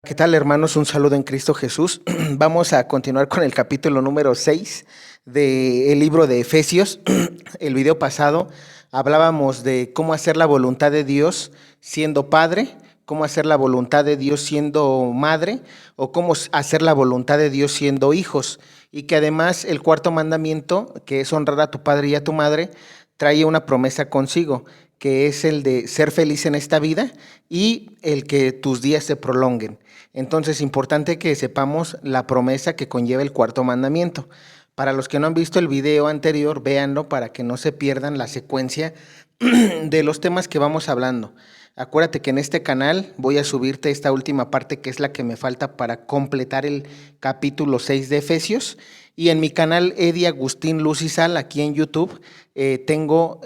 ¿Qué tal, hermanos? Un saludo en Cristo Jesús. Vamos a continuar con el capítulo número 6 del libro de Efesios. El video pasado hablábamos de cómo hacer la voluntad de Dios siendo padre, cómo hacer la voluntad de Dios siendo madre o cómo hacer la voluntad de Dios siendo hijos. Y que además el cuarto mandamiento, que es honrar a tu padre y a tu madre, trae una promesa consigo, que es el de ser feliz en esta vida y el que tus días se prolonguen. Entonces, es importante que sepamos la promesa que conlleva el cuarto mandamiento. Para los que no han visto el video anterior, véanlo para que no se pierdan la secuencia de los temas que vamos hablando. Acuérdate que en este canal voy a subirte esta última parte, que es la que me falta para completar el capítulo 6 de Efesios. Y en mi canal Eddie Agustín Luz y Sal, aquí en YouTube, tengo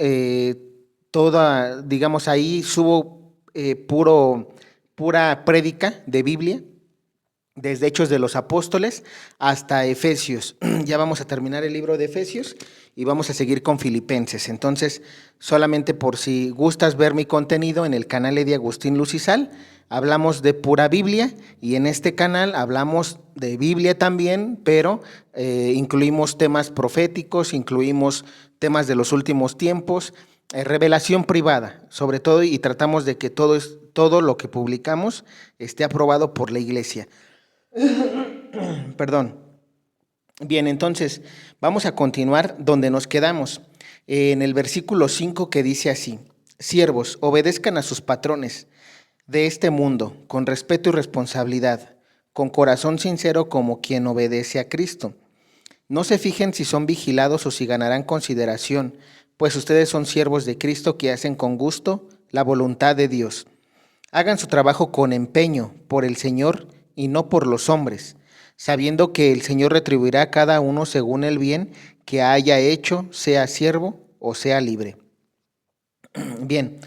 toda, digamos, ahí subo pura prédica de Biblia, desde Hechos de los Apóstoles hasta Efesios. Ya vamos a terminar el libro de Efesios y vamos a seguir con Filipenses. Entonces, solamente por si gustas ver mi contenido en el canal de Agustín Luz y Sal, hablamos de pura Biblia, y en este canal hablamos de Biblia también, pero incluimos temas proféticos, incluimos temas de los últimos tiempos, revelación privada, sobre todo, y tratamos de que todo lo que publicamos esté aprobado por la iglesia. Perdón. Bien, entonces vamos a continuar donde nos quedamos, en el versículo 5, que dice así: siervos, obedezcan a sus patrones de este mundo con respeto y responsabilidad, con corazón sincero como quien obedece a Cristo. No se fijen si son vigilados o si ganarán consideración, pues ustedes son siervos de Cristo que hacen con gusto la voluntad de Dios. Hagan su trabajo con empeño por el Señor y no por los hombres, sabiendo que el Señor retribuirá a cada uno según el bien que haya hecho, sea siervo o sea libre. Bien,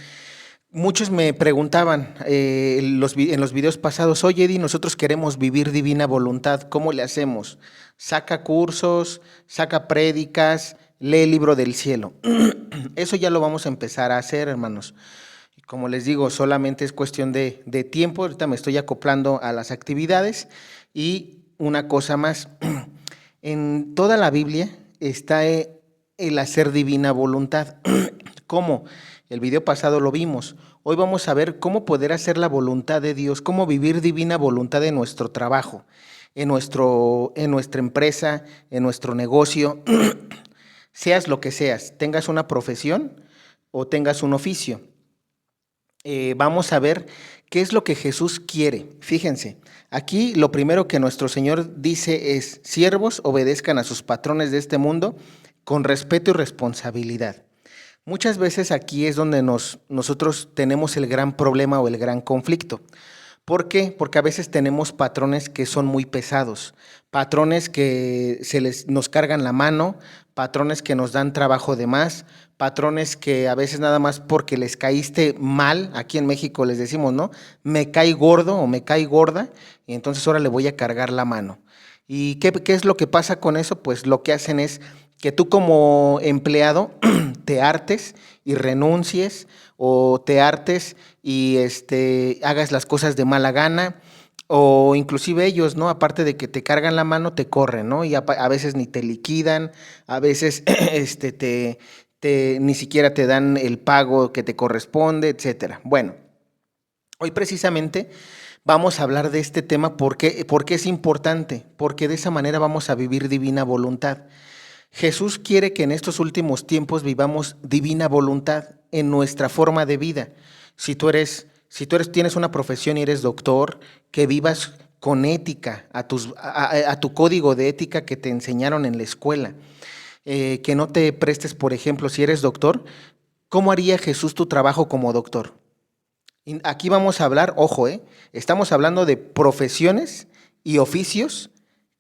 muchos me preguntaban en los videos pasados: oye, Eddie, nosotros queremos vivir divina voluntad, ¿cómo le hacemos? Saca cursos, saca prédicas, lee el libro del cielo. Eso ya lo vamos a empezar a hacer, hermanos. Como les digo, solamente es cuestión de tiempo. Ahorita me estoy acoplando a las actividades. Y una cosa más, en toda la Biblia está el hacer divina voluntad. ¿Cómo? El video pasado lo vimos. Hoy vamos a ver cómo poder hacer la voluntad de Dios, cómo vivir divina voluntad en nuestro trabajo, en nuestra empresa, en nuestro negocio, seas lo que seas, tengas una profesión o tengas un oficio. Vamos a ver qué es lo que Jesús quiere. Fíjense, aquí lo primero que nuestro Señor dice es: siervos, obedezcan a sus patrones de este mundo con respeto y responsabilidad. Muchas veces aquí es donde nosotros tenemos el gran problema o el gran conflicto. ¿Por qué? Porque a veces tenemos patrones que son muy pesados, patrones que nos cargan la mano, patrones que nos dan trabajo de más, patrones que a veces nada más porque les caíste mal, aquí en México les decimos, ¿no? Me cae gordo o me cae gorda, y entonces ahora le voy a cargar la mano. ¿Y qué es lo que pasa con eso? Pues lo que hacen es que tú, como empleado, te hartes y renuncies, o te hartes y hagas las cosas de mala gana, o inclusive ellos, ¿no? Aparte de que te cargan la mano, te corren, ¿no? Y a veces ni te liquidan, a veces ni siquiera te dan el pago que te corresponde, etcétera. Bueno, hoy precisamente vamos a hablar de este tema porque es importante, porque de esa manera vamos a vivir divina voluntad. Jesús quiere que en estos últimos tiempos vivamos divina voluntad en nuestra forma de vida. Tienes una profesión y eres doctor, que vivas con ética, a tu código de ética que te enseñaron en la escuela. Que no te prestes, por ejemplo, si eres doctor, ¿cómo haría Jesús tu trabajo como doctor? Y aquí vamos a hablar, ojo, estamos hablando de profesiones y oficios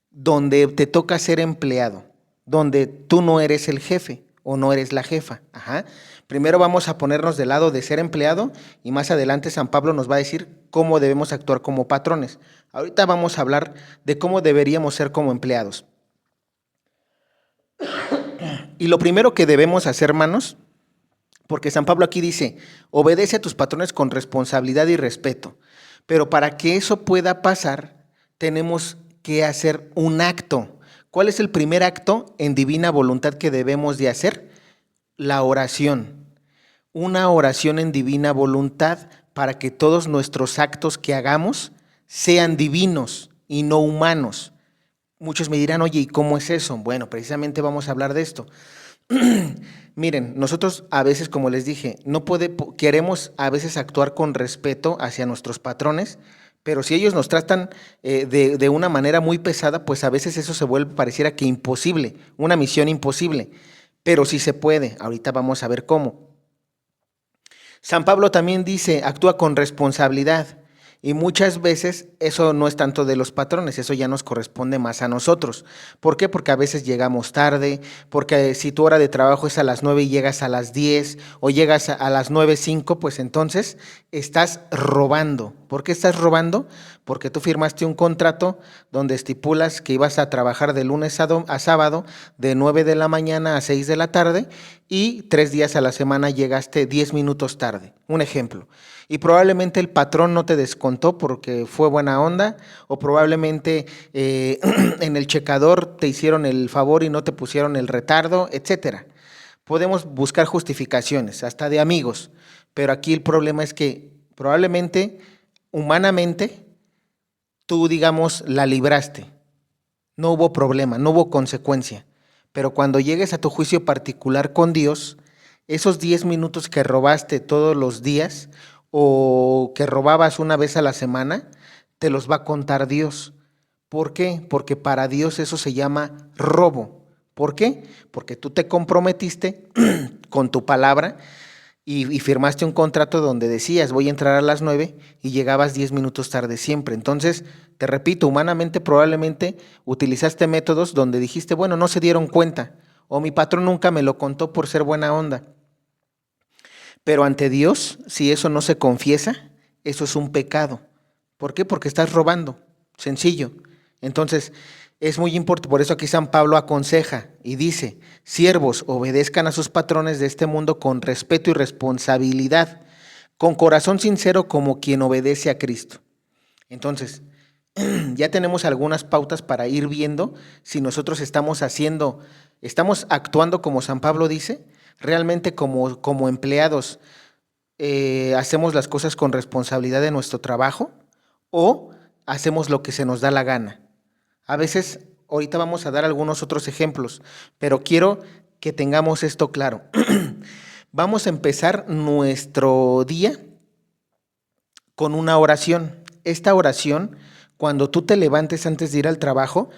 donde te toca ser empleado, donde tú no eres el jefe o no eres la jefa. Ajá. Primero vamos a ponernos del lado de ser empleado, y más adelante San Pablo nos va a decir cómo debemos actuar como patrones. Ahorita vamos a hablar de cómo deberíamos ser como empleados. Y lo primero que debemos hacer, hermanos, porque San Pablo aquí dice: obedece a tus patrones con responsabilidad y respeto. Pero para que eso pueda pasar, tenemos que hacer un acto. ¿Cuál es el primer acto en divina voluntad que debemos de hacer? La oración. Una oración en divina voluntad para que todos nuestros actos que hagamos sean divinos y no humanos. Muchos me dirán, oye, ¿y cómo es eso? Bueno, precisamente vamos a hablar de esto. Miren, nosotros a veces, como les dije, queremos a veces actuar con respeto hacia nuestros patrones, pero si ellos nos tratan de una manera muy pesada, pues a veces eso se vuelve, pareciera que imposible, una misión imposible, pero sí se puede. Ahorita vamos a ver cómo. San Pablo también dice, actúa con responsabilidad. Y muchas veces eso no es tanto de los patrones, eso ya nos corresponde más a nosotros. ¿Por qué? Porque a veces llegamos tarde, porque si tu hora de trabajo es a las 9 y llegas a las 10 o llegas a las 9:05, pues entonces estás robando. ¿Por qué estás robando? Porque tú firmaste un contrato donde estipulas que ibas a trabajar de lunes a sábado de 9 de la mañana a 6 de la tarde y 3 días a la semana llegaste 10 minutos tarde. Un ejemplo. Y probablemente el patrón no te descontó porque fue buena onda, o probablemente en el checador te hicieron el favor y no te pusieron el retardo, etcétera. Podemos buscar justificaciones, hasta de amigos, pero aquí el problema es que probablemente, humanamente, tú, digamos, la libraste. No hubo problema, no hubo consecuencia. Pero cuando llegues a tu juicio particular con Dios, esos 10 minutos que robaste todos los días o que robabas una vez a la semana, te los va a contar Dios. ¿Por qué? Porque para Dios eso se llama robo. ¿Por qué? Porque tú te comprometiste con tu palabra y firmaste un contrato donde decías voy a entrar a las 9 y llegabas 10 minutos tarde siempre. Entonces, te repito, humanamente probablemente utilizaste métodos donde dijiste, bueno, no se dieron cuenta o mi patrón nunca me lo contó por ser buena onda. Pero ante Dios, si eso no se confiesa, eso es un pecado. ¿Por qué? Porque estás robando. Sencillo. Entonces, es muy importante, por eso aquí San Pablo aconseja y dice, siervos, obedezcan a sus patrones de este mundo con respeto y responsabilidad, con corazón sincero como quien obedece a Cristo. Entonces, ya tenemos algunas pautas para ir viendo si nosotros estamos actuando como San Pablo dice, realmente como empleados, hacemos las cosas con responsabilidad de nuestro trabajo o hacemos lo que se nos da la gana. A veces, ahorita vamos a dar algunos otros ejemplos, pero quiero que tengamos esto claro. Vamos a empezar nuestro día con una oración. Esta oración, cuando tú te levantes antes de ir al trabajo,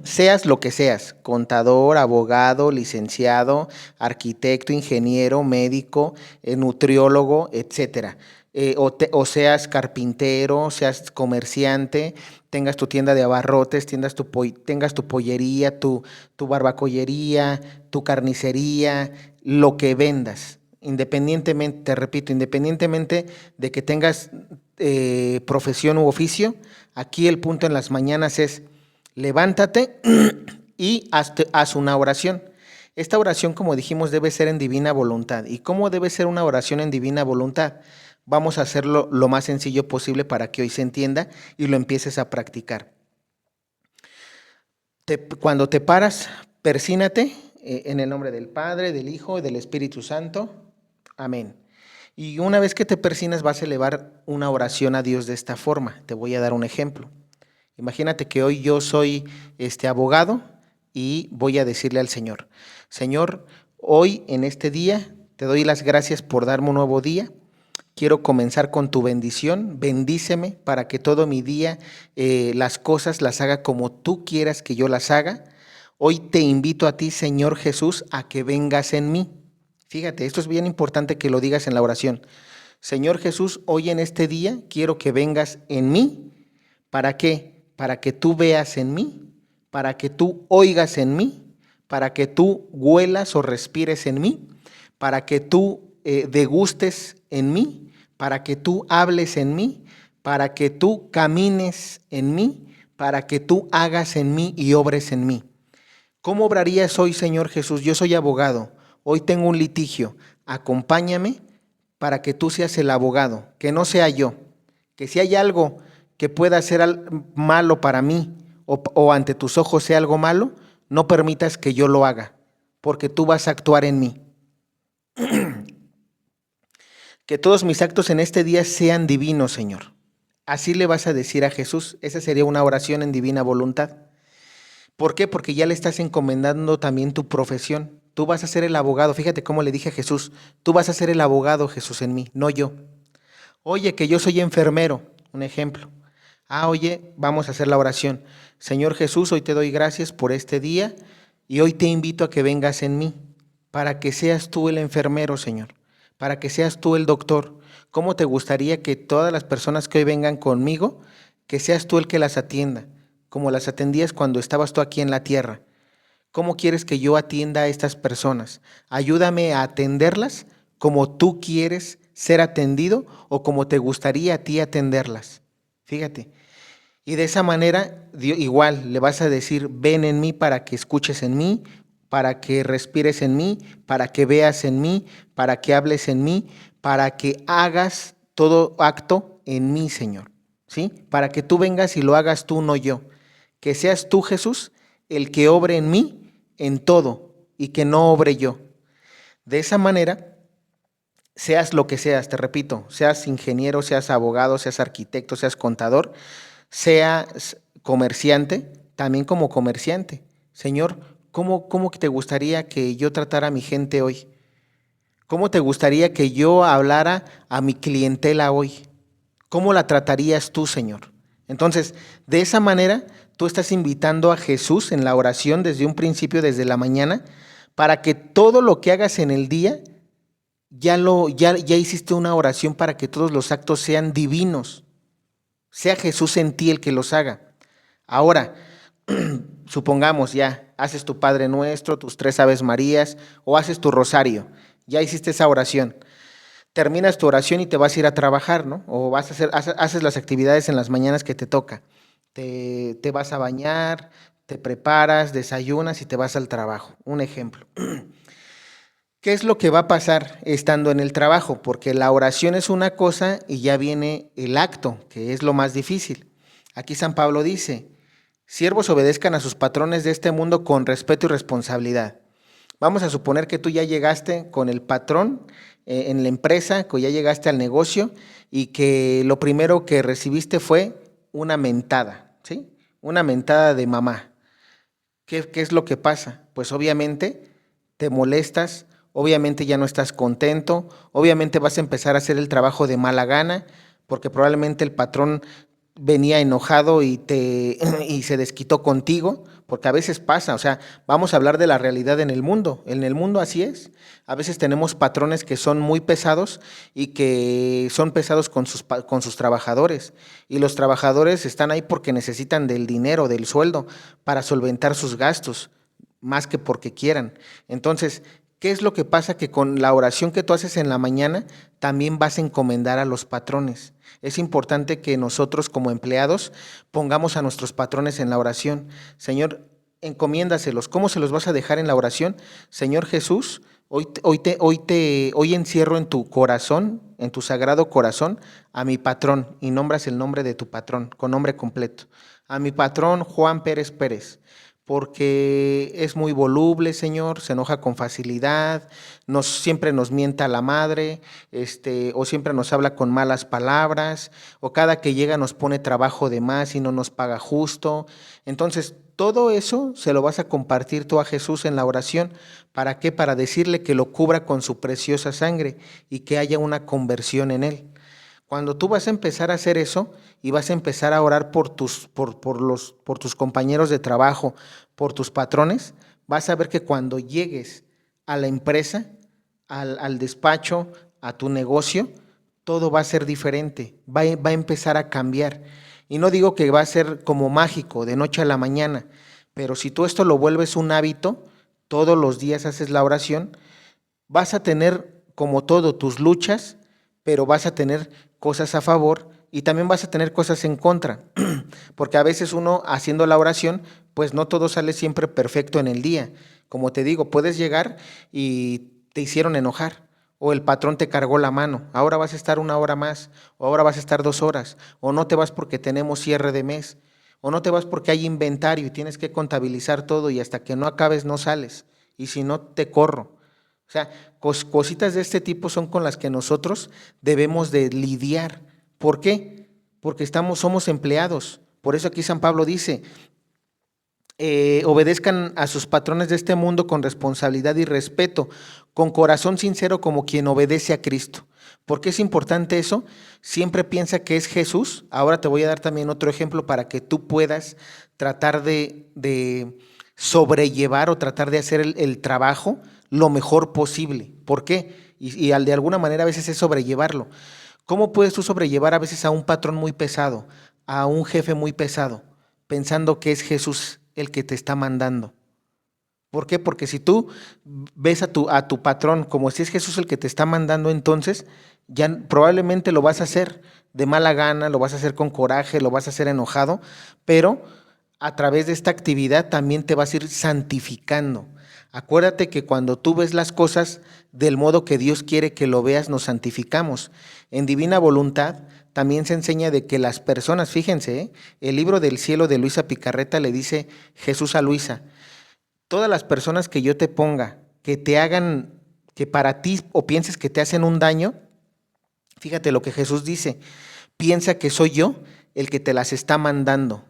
seas lo que seas, contador, abogado, licenciado, arquitecto, ingeniero, médico, nutriólogo, etcétera. O seas carpintero, seas comerciante, tengas tu tienda de abarrotes, tengas tu pollería, tu barbacollería, tu carnicería, lo que vendas. Independientemente, te repito, independientemente de que tengas profesión u oficio, aquí el punto en las mañanas es levántate y haz una oración. Esta oración, como dijimos, debe ser en divina voluntad. ¿Y cómo debe ser una oración en divina voluntad? Vamos a hacerlo lo más sencillo posible para que hoy se entienda y lo empieces a practicar. Cuando te paras, persínate en el nombre del Padre, del Hijo y del Espíritu Santo. Amén. Y una vez que te persinas vas a elevar una oración a Dios de esta forma. Te voy a dar un ejemplo. Imagínate que hoy yo soy abogado y voy a decirle al Señor, Señor, hoy en este día te doy las gracias por darme un nuevo día. Quiero comenzar con tu bendición, bendíceme para que todo mi día las cosas las haga como tú quieras que yo las haga. Hoy te invito a ti, Señor Jesús, a que vengas en mí. Fíjate, esto es bien importante que lo digas en la oración. Señor Jesús, hoy en este día quiero que vengas en mí. ¿Para qué? Para que tú veas en mí, para que tú oigas en mí, para que tú huelas o respires en mí, para que tú degustes en mí, para que tú hables en mí, para que tú camines en mí, para que tú hagas en mí y obres en mí. ¿Cómo obrarías hoy, Señor Jesús? Yo soy abogado, hoy tengo un litigio, acompáñame para que tú seas el abogado, que no sea yo. que si hay algo que pueda ser malo para mí o ante tus ojos sea algo malo, no permitas que yo lo haga, porque tú vas a actuar en mí. Que todos mis actos en este día sean divinos, Señor. Así le vas a decir a Jesús. Esa sería una oración en divina voluntad. ¿Por qué? Porque ya le estás encomendando también tu profesión. Tú vas a ser el abogado. Fíjate cómo le dije a Jesús, tú vas a ser el abogado, Jesús, en mí, no yo. Oye, que yo soy enfermero, un ejemplo. Oye, vamos a hacer la oración. Señor Jesús, hoy te doy gracias por este día y hoy te invito a que vengas en mí, para que seas tú el enfermero, Señor, para que seas tú el doctor. ¿Cómo te gustaría que todas las personas que hoy vengan conmigo, que seas tú el que las atienda, como las atendías cuando estabas tú aquí en la tierra? ¿Cómo quieres que yo atienda a estas personas? Ayúdame a atenderlas como tú quieres ser atendido o como te gustaría a ti atenderlas. Fíjate. Y de esa manera, igual le vas a decir, ven en mí para que escuches en mí, para que respires en mí, para que veas en mí, para que hables en mí, para que hagas todo acto en mí, Señor. ¿Sí? Para que tú vengas y lo hagas tú, no yo. Que seas tú, Jesús, el que obre en mí en todo y que no obre yo. De esa manera, seas lo que seas, te repito, seas ingeniero, seas abogado, seas arquitecto, seas contador, seas comerciante, también como comerciante. Señor, ¿cómo te gustaría que yo tratara a mi gente hoy? ¿Cómo te gustaría que yo hablara a mi clientela hoy? ¿Cómo la tratarías tú, Señor? Entonces, de esa manera, tú estás invitando a Jesús en la oración desde un principio, desde la mañana, para que todo lo que hagas en el día, ya hiciste una oración para que todos los actos sean divinos. Sea Jesús en ti el que los haga. Ahora, supongamos ya, haces tu Padre Nuestro, tus 3 Aves Marías, o haces tu rosario. Ya hiciste esa oración. Terminas tu oración y te vas a ir a trabajar, ¿no? O haces las actividades en las mañanas que te toca. Te vas a bañar, te preparas, desayunas y te vas al trabajo. Un ejemplo. ¿Qué es lo que va a pasar estando en el trabajo? Porque la oración es una cosa y ya viene el acto, que es lo más difícil. Aquí San Pablo dice, siervos obedezcan a sus patrones de este mundo con respeto y responsabilidad. Vamos a suponer que tú ya llegaste con el patrón en la empresa, que ya llegaste al negocio y que lo primero que recibiste fue una mentada, ¿sí? Una mentada de mamá. ¿Qué es lo que pasa? Pues obviamente te molestas, obviamente ya no estás contento, obviamente vas a empezar a hacer el trabajo de mala gana, porque probablemente el patrón venía enojado y se desquitó contigo, porque a veces pasa, o sea, vamos a hablar de la realidad en el mundo así es. A veces tenemos patrones que son muy pesados y que son pesados con sus trabajadores, y los trabajadores están ahí porque necesitan del dinero, del sueldo, para solventar sus gastos, más que porque quieran. Entonces, ¿qué es lo que pasa? Que con la oración que tú haces en la mañana, también vas a encomendar a los patrones. Es importante que nosotros como empleados pongamos a nuestros patrones en la oración. Señor, encomiéndaselos. ¿Cómo se los vas a dejar en la oración? Señor Jesús, hoy encierro en tu corazón, en tu sagrado corazón, a mi patrón, y nombras el nombre de tu patrón, con nombre completo. A mi patrón Juan Pérez Pérez, porque es muy voluble, Señor, se enoja con facilidad, siempre nos mienta la madre, o siempre nos habla con malas palabras, o cada que llega nos pone trabajo de más y no nos paga justo. Entonces, todo eso se lo vas a compartir tú a Jesús en la oración. ¿Para qué? Para decirle que lo cubra con su preciosa sangre y que haya una conversión en él. Cuando tú vas a empezar a hacer eso y vas a empezar a orar por tus compañeros de trabajo, por tus patrones, vas a ver que cuando llegues a la empresa, al despacho, a tu negocio, todo va a ser diferente, va a empezar a cambiar. Y no digo que va a ser como mágico, de noche a la mañana, pero si tú esto lo vuelves un hábito, todos los días haces la oración, vas a tener como todo tus luchas, pero vas a tener cosas a favor y también vas a tener cosas en contra, porque a veces uno haciendo la oración, pues no todo sale siempre perfecto en el día. Como te digo, puedes llegar y te hicieron enojar, o el patrón te cargó la mano, ahora vas a estar 1 hora más, o ahora vas a estar 2 horas, o no te vas porque tenemos cierre de mes, o no te vas porque hay inventario y tienes que contabilizar todo y hasta que no acabes no sales, y si no te corro. O sea, cositas de este tipo son con las que nosotros debemos de lidiar. ¿Por qué? Porque somos empleados. Por eso aquí San Pablo dice, obedezcan a sus patrones de este mundo con responsabilidad y respeto, con corazón sincero como quien obedece a Cristo. ¿Por qué es importante eso? Siempre piensa que es Jesús. Ahora te voy a dar también otro ejemplo para que tú puedas tratar de sobrellevar o tratar de hacer el trabajo lo mejor posible. ¿Por qué? Y de alguna manera a veces es sobrellevarlo. ¿Cómo puedes tú sobrellevar a veces a un patrón muy pesado, a un jefe muy pesado, pensando que es Jesús el que te está mandando? ¿Por qué? Porque si tú ves a tu patrón como si es Jesús el que te está mandando, entonces ya probablemente lo vas a hacer de mala gana, lo vas a hacer con coraje, lo vas a hacer enojado, pero a través de esta actividad también te vas a ir santificando. Acuérdate que cuando tú ves las cosas del modo que Dios quiere que lo veas, nos santificamos. En Divina Voluntad también se enseña de que las personas, fíjense, el libro del cielo de Luisa Picarreta le dice Jesús a Luisa, todas las personas que yo te ponga, que te hagan, que para ti o pienses que te hacen un daño, fíjate lo que Jesús dice, piensa que soy yo el que te las está mandando.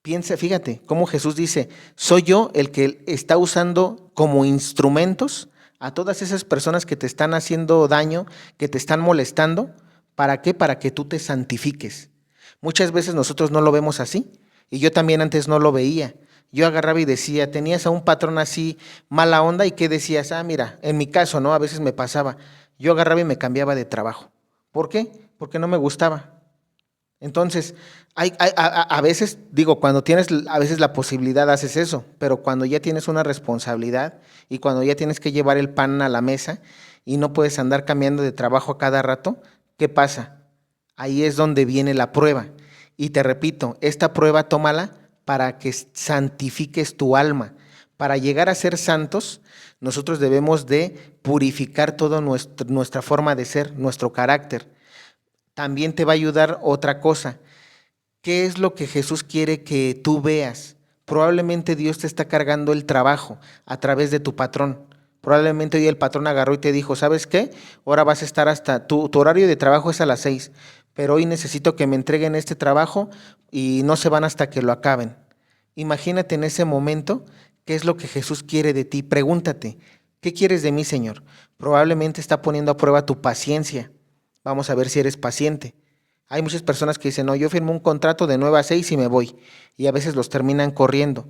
Piensa, fíjate cómo Jesús dice, soy yo el que está usando como instrumentos a todas esas personas que te están haciendo daño, que te están molestando. ¿Para qué? Para que tú te santifiques. Muchas veces nosotros no lo vemos así, y yo también antes no lo veía. Yo agarraba y decía, tenías a un patrón así mala onda y ¿qué decías? Ah, mira, en mi caso, ¿no? A veces me pasaba. Yo agarraba y me cambiaba de trabajo. ¿Por qué? Porque no me gustaba. Entonces, a veces, digo, cuando tienes a veces la posibilidad haces eso, pero cuando ya tienes una responsabilidad y cuando ya tienes que llevar el pan a la mesa y no puedes andar cambiando de trabajo a cada rato, ¿qué pasa? Ahí es donde viene la prueba. Y te repito, esta prueba tómala para que santifiques tu alma. Para llegar a ser santos, nosotros debemos de purificar toda nuestra forma de ser, nuestro carácter. También te va a ayudar otra cosa. ¿Qué es lo que Jesús quiere que tú veas? Probablemente Dios te está cargando el trabajo a través de tu patrón. Probablemente hoy el patrón agarró y te dijo, ¿sabes qué? Ahora vas a estar hasta, tu horario de trabajo es a las 6, pero hoy necesito que me entreguen este trabajo y no se van hasta que lo acaben. Imagínate en ese momento qué es lo que Jesús quiere de ti. Pregúntate, ¿qué quieres de mí, Señor? Probablemente está poniendo a prueba tu paciencia. Vamos a ver si eres paciente. Hay muchas personas que dicen, no, yo firmo un contrato de 9 a 6 y me voy. Y a veces los terminan corriendo.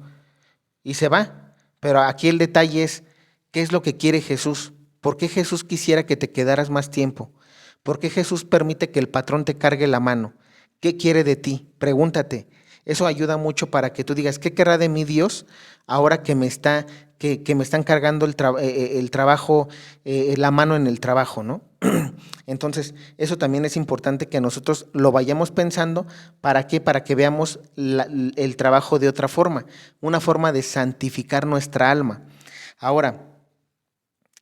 Y se va. Pero aquí el detalle es, ¿qué es lo que quiere Jesús? ¿Por qué Jesús quisiera que te quedaras más tiempo? ¿Por qué Jesús permite que el patrón te cargue la mano? ¿Qué quiere de ti? Pregúntate. Eso ayuda mucho para que tú digas, ¿qué querrá de mí Dios ahora que que me están cargando el trabajo, la mano en el trabajo, ¿no? Entonces, eso también es importante que nosotros lo vayamos pensando. ¿Para qué? Para que veamos el trabajo de otra forma, una forma de santificar nuestra alma. Ahora,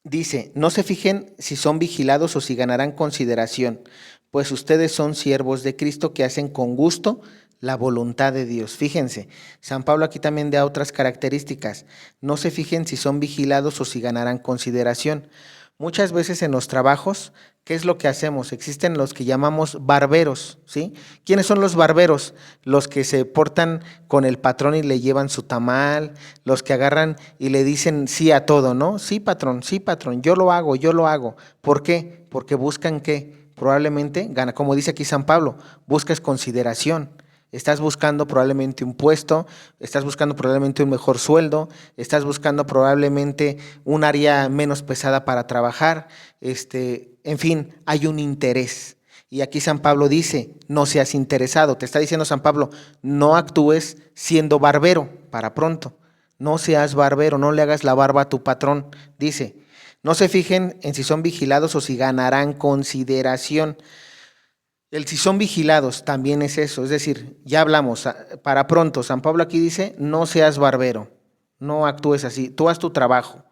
dice, no se fijen si son vigilados o si ganarán consideración, pues ustedes son siervos de Cristo que hacen con gusto la voluntad de Dios. Fíjense, San Pablo aquí también da otras características. No se fijen si son vigilados o si ganarán consideración. Muchas veces en los trabajos, ¿qué es lo que hacemos? Existen los que llamamos barberos, ¿sí? ¿Quiénes son los barberos? Los que se portan con el patrón y le llevan su tamal, los que agarran y le dicen sí a todo, ¿no? Sí, patrón, yo lo hago, yo lo hago. ¿Por qué? Porque buscan que probablemente, gana, como dice aquí San Pablo, buscas consideración. Estás buscando probablemente un puesto, estás buscando probablemente un mejor sueldo, estás buscando probablemente un área menos pesada para trabajar, en fin, hay un interés. Y aquí San Pablo dice, no seas interesado. Te está diciendo San Pablo, no actúes siendo barbero para pronto. No seas barbero, no le hagas la barba a tu patrón. Dice, no se fijen en si son vigilados o si ganarán consideración. El si son vigilados también es eso, es decir, ya hablamos, para pronto, San Pablo aquí dice, no seas barbero, no actúes así, tú haz tu trabajo,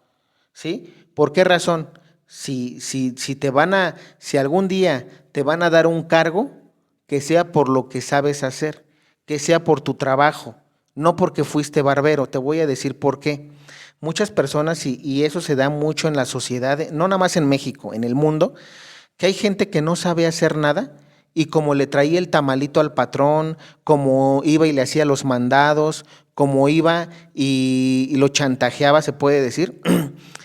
¿sí? ¿Por qué razón? Si algún día te van a dar un cargo, que sea por lo que sabes hacer, que sea por tu trabajo, no porque fuiste barbero. Te voy a decir por qué. Muchas personas, y eso se da mucho en la sociedad, no nada más en México, en el mundo, que hay gente que no sabe hacer nada y como le traía el tamalito al patrón, como iba y le hacía los mandados, como iba y lo chantajeaba, se puede decir.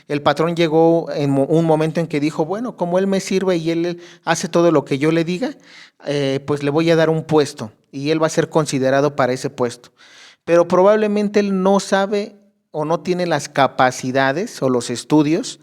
El patrón llegó en un momento en que dijo, bueno, como él me sirve y él hace todo lo que yo le diga, pues le voy a dar un puesto y él va a ser considerado para ese puesto. Pero probablemente él no sabe o no tiene las capacidades o los estudios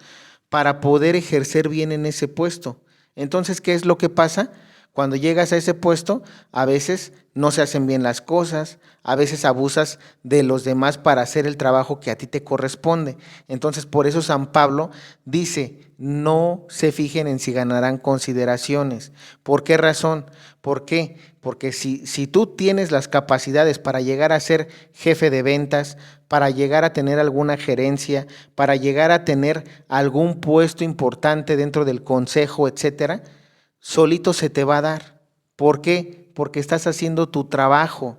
para poder ejercer bien en ese puesto. Entonces, ¿qué es lo que pasa? Cuando llegas a ese puesto, a veces no se hacen bien las cosas, a veces abusas de los demás para hacer el trabajo que a ti te corresponde. Entonces, por eso San Pablo dice, no se fijen en si ganarán consideraciones. ¿Por qué razón? ¿Por qué? Porque si tú tienes las capacidades para llegar a ser jefe de ventas, para llegar a tener alguna gerencia, para llegar a tener algún puesto importante dentro del consejo, etcétera, solito se te va a dar. ¿Por qué? Porque estás haciendo tu trabajo.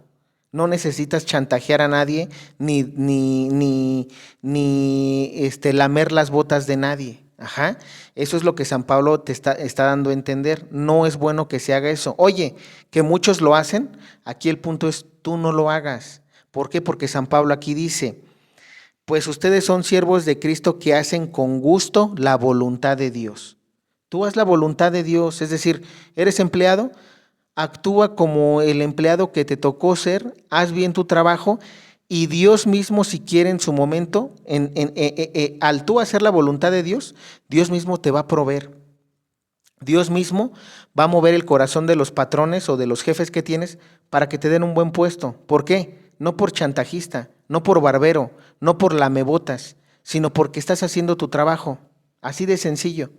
No necesitas chantajear a nadie ni lamer las botas de nadie. Ajá. Eso es lo que San Pablo te está dando a entender. No es bueno que se haga eso. Oye, que muchos lo hacen, aquí el punto es tú no lo hagas. ¿Por qué? Porque San Pablo aquí dice, pues ustedes son siervos de Cristo que hacen con gusto la voluntad de Dios. Tú haz la voluntad de Dios, es decir, eres empleado, actúa como el empleado que te tocó ser, haz bien tu trabajo y Dios mismo, si quiere en su momento, al tú hacer la voluntad de Dios, Dios mismo te va a proveer. Dios mismo va a mover el corazón de los patrones o de los jefes que tienes para que te den un buen puesto. ¿Por qué? No por chantajista, no por barbero, no por lamebotas, sino porque estás haciendo tu trabajo. Así de sencillo.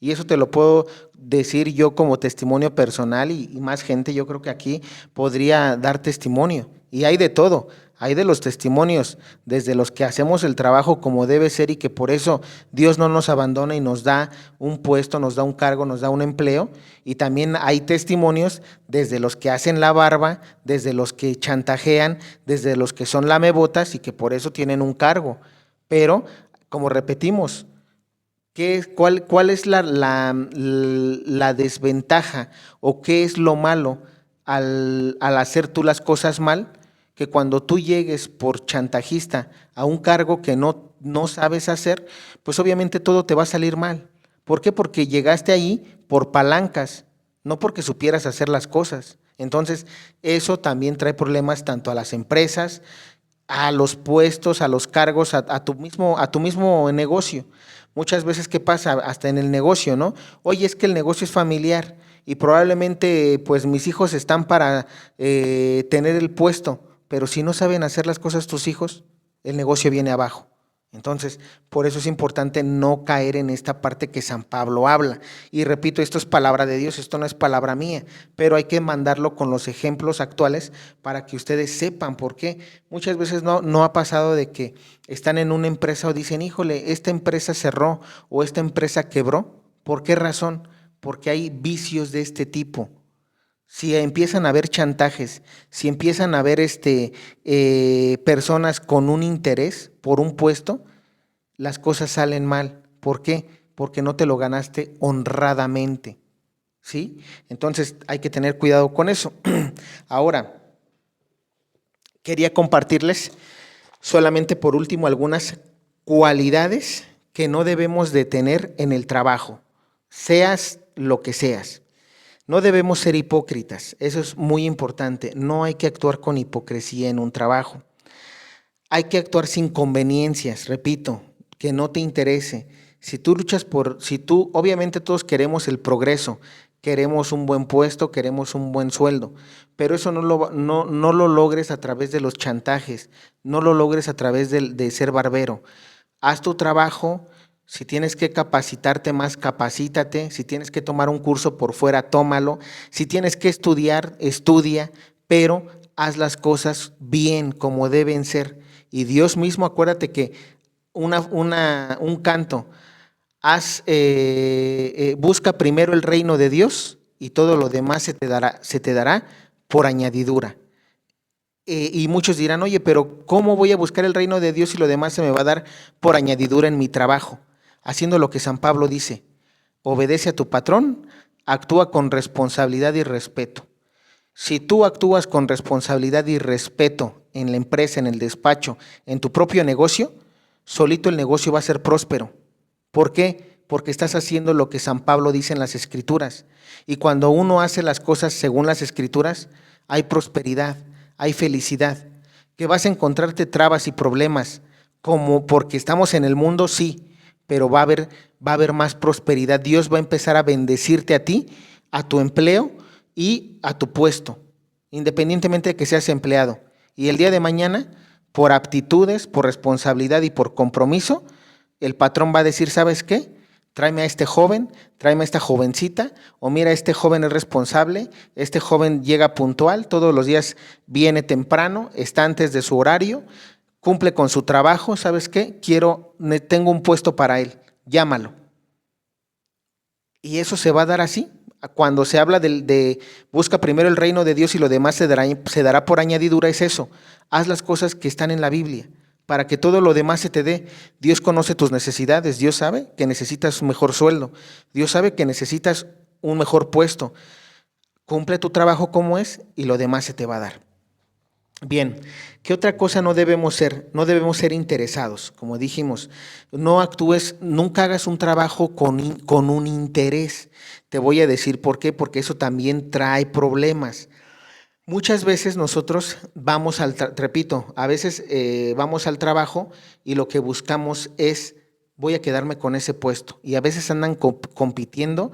Y eso te lo puedo decir yo como testimonio personal y más gente, yo creo que aquí podría dar testimonio. Y hay de todo, hay de los testimonios, desde los que hacemos el trabajo como debe ser y que por eso Dios no nos abandona y nos da un puesto, nos da un cargo, nos da un empleo. Y también hay testimonios desde los que hacen la barba, desde los que chantajean, desde los que son lamebotas y que por eso tienen un cargo. Pero, como repetimos, cuál es la desventaja o qué es lo malo al hacer tú las cosas mal? Que cuando tú llegues por chantajista a un cargo que no sabes hacer, pues obviamente todo te va a salir mal. ¿Por qué? Porque llegaste ahí por palancas, no porque supieras hacer las cosas. Entonces, eso también trae problemas tanto a las empresas, a los puestos, a los cargos, a tu mismo negocio. Muchas veces, ¿qué pasa? Hasta en el negocio, ¿no? Oye, es que el negocio es familiar y probablemente pues mis hijos están para tener el puesto, pero si no saben hacer las cosas tus hijos, el negocio viene abajo. Entonces, por eso es importante no caer en esta parte que San Pablo habla. Y repito, esto es palabra de Dios, esto no es palabra mía, pero hay que mandarlo con los ejemplos actuales para que ustedes sepan por qué. Muchas veces no ha pasado de que están en una empresa o dicen, híjole, esta empresa cerró o esta empresa quebró. ¿Por qué razón? Porque hay vicios de este tipo. Si empiezan a haber chantajes, si empiezan a haber personas con un interés por un puesto, las cosas salen mal. ¿Por qué? Porque no te lo ganaste honradamente. ¿Sí? Entonces hay que tener cuidado con eso. Ahora, quería compartirles solamente por último algunas cualidades que no debemos de tener en el trabajo, seas lo que seas. No debemos ser hipócritas, eso es muy importante. No hay que actuar con hipocresía en un trabajo. Hay que actuar sin conveniencias, repito, que no te interese. Obviamente todos queremos el progreso, queremos un buen puesto, queremos un buen sueldo, pero eso no lo logres a través de los chantajes, no lo logres a través de ser barbero. Haz tu trabajo. Si tienes que capacitarte más, capacítate. Si tienes que tomar un curso por fuera, tómalo. Si tienes que estudiar, estudia, pero haz las cosas bien, como deben ser. Y Dios mismo, acuérdate que un canto Busca primero el reino de Dios y todo lo demás se te dará por añadidura. Y muchos dirán, oye, pero ¿cómo voy a buscar el reino de Dios y lo demás se me va a dar por añadidura en mi trabajo? Haciendo lo que San Pablo dice, obedece a tu patrón, actúa con responsabilidad y respeto. Si tú actúas con responsabilidad y respeto en la empresa, en el despacho, en tu propio negocio, solito el negocio va a ser próspero. ¿Por qué? Porque estás haciendo lo que San Pablo dice en las Escrituras. Y cuando uno hace las cosas según las Escrituras, hay prosperidad, hay felicidad. Que vas a encontrarte trabas y problemas, como porque estamos en el mundo, sí, pero va a haber más prosperidad. Dios va a empezar a bendecirte a ti, a tu empleo y a tu puesto, independientemente de que seas empleado. Y el día de mañana, por aptitudes, por responsabilidad y por compromiso, el patrón va a decir, ¿sabes qué? Tráeme a este joven, tráeme a esta jovencita, o mira, este joven es responsable, este joven llega puntual, todos los días viene temprano, está antes de su horario, cumple con su trabajo, ¿sabes qué? Tengo un puesto para él, llámalo. Y eso se va a dar así. Cuando se habla de busca primero el reino de Dios y lo demás se dará por añadidura, es eso. Haz las cosas que están en la Biblia para que todo lo demás se te dé. Dios conoce tus necesidades, Dios sabe que necesitas un mejor sueldo, Dios sabe que necesitas un mejor puesto. Cumple tu trabajo como es y lo demás se te va a dar. Bien, ¿qué otra cosa no debemos ser? No debemos ser interesados, como dijimos. No actúes, nunca hagas un trabajo con un interés. Te voy a decir por qué, porque eso también trae problemas. Muchas veces nosotros repito, a veces vamos al trabajo y lo que buscamos es, voy a quedarme con ese puesto. Y a veces andan compitiendo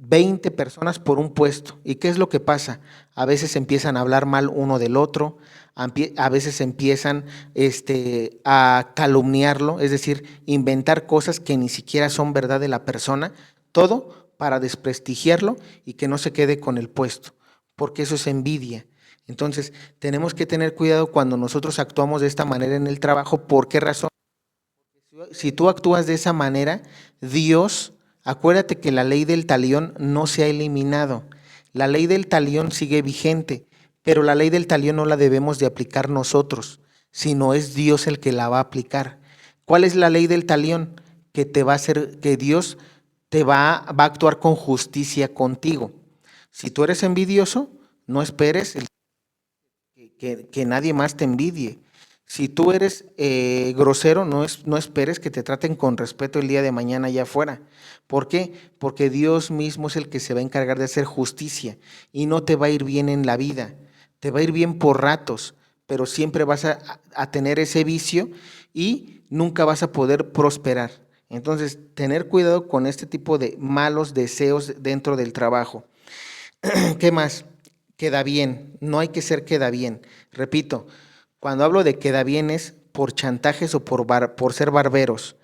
20 personas por un puesto. ¿Y qué es lo que pasa? A veces empiezan a hablar mal uno del otro, a veces empiezan a calumniarlo, es decir, inventar cosas que ni siquiera son verdad de la persona, todo para desprestigiarlo y que no se quede con el puesto, porque eso es envidia. Entonces, tenemos que tener cuidado cuando nosotros actuamos de esta manera en el trabajo. ¿Por qué razón? Si tú actúas de esa manera, Dios, acuérdate que la ley del talión no se ha eliminado. La ley del talión sigue vigente, pero la ley del talión no la debemos de aplicar nosotros, sino es Dios el que la va a aplicar. ¿Cuál es la ley del talión? Que te va a hacer, que Dios va a actuar con justicia contigo. Si tú eres envidioso, no esperes que nadie más te envidie. Si tú eres grosero, no esperes que te traten con respeto el día de mañana allá afuera. ¿Por qué? Porque Dios mismo es el que se va a encargar de hacer justicia y no te va a ir bien en la vida. Te va a ir bien por ratos, pero siempre vas a tener ese vicio y nunca vas a poder prosperar. Entonces, tener cuidado con este tipo de malos deseos dentro del trabajo. ¿Qué más? Queda bien, no hay que ser queda bien. Repito, cuando hablo de queda bien es por chantajes o por ser barberos.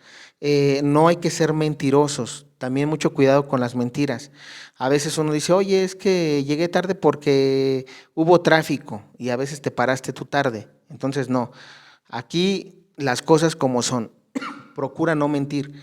No hay que ser mentirosos, también mucho cuidado con las mentiras. A veces uno dice, oye, es que llegué tarde porque hubo tráfico y a veces te paraste tú tarde. Entonces, no, aquí las cosas como son. Procura no mentir.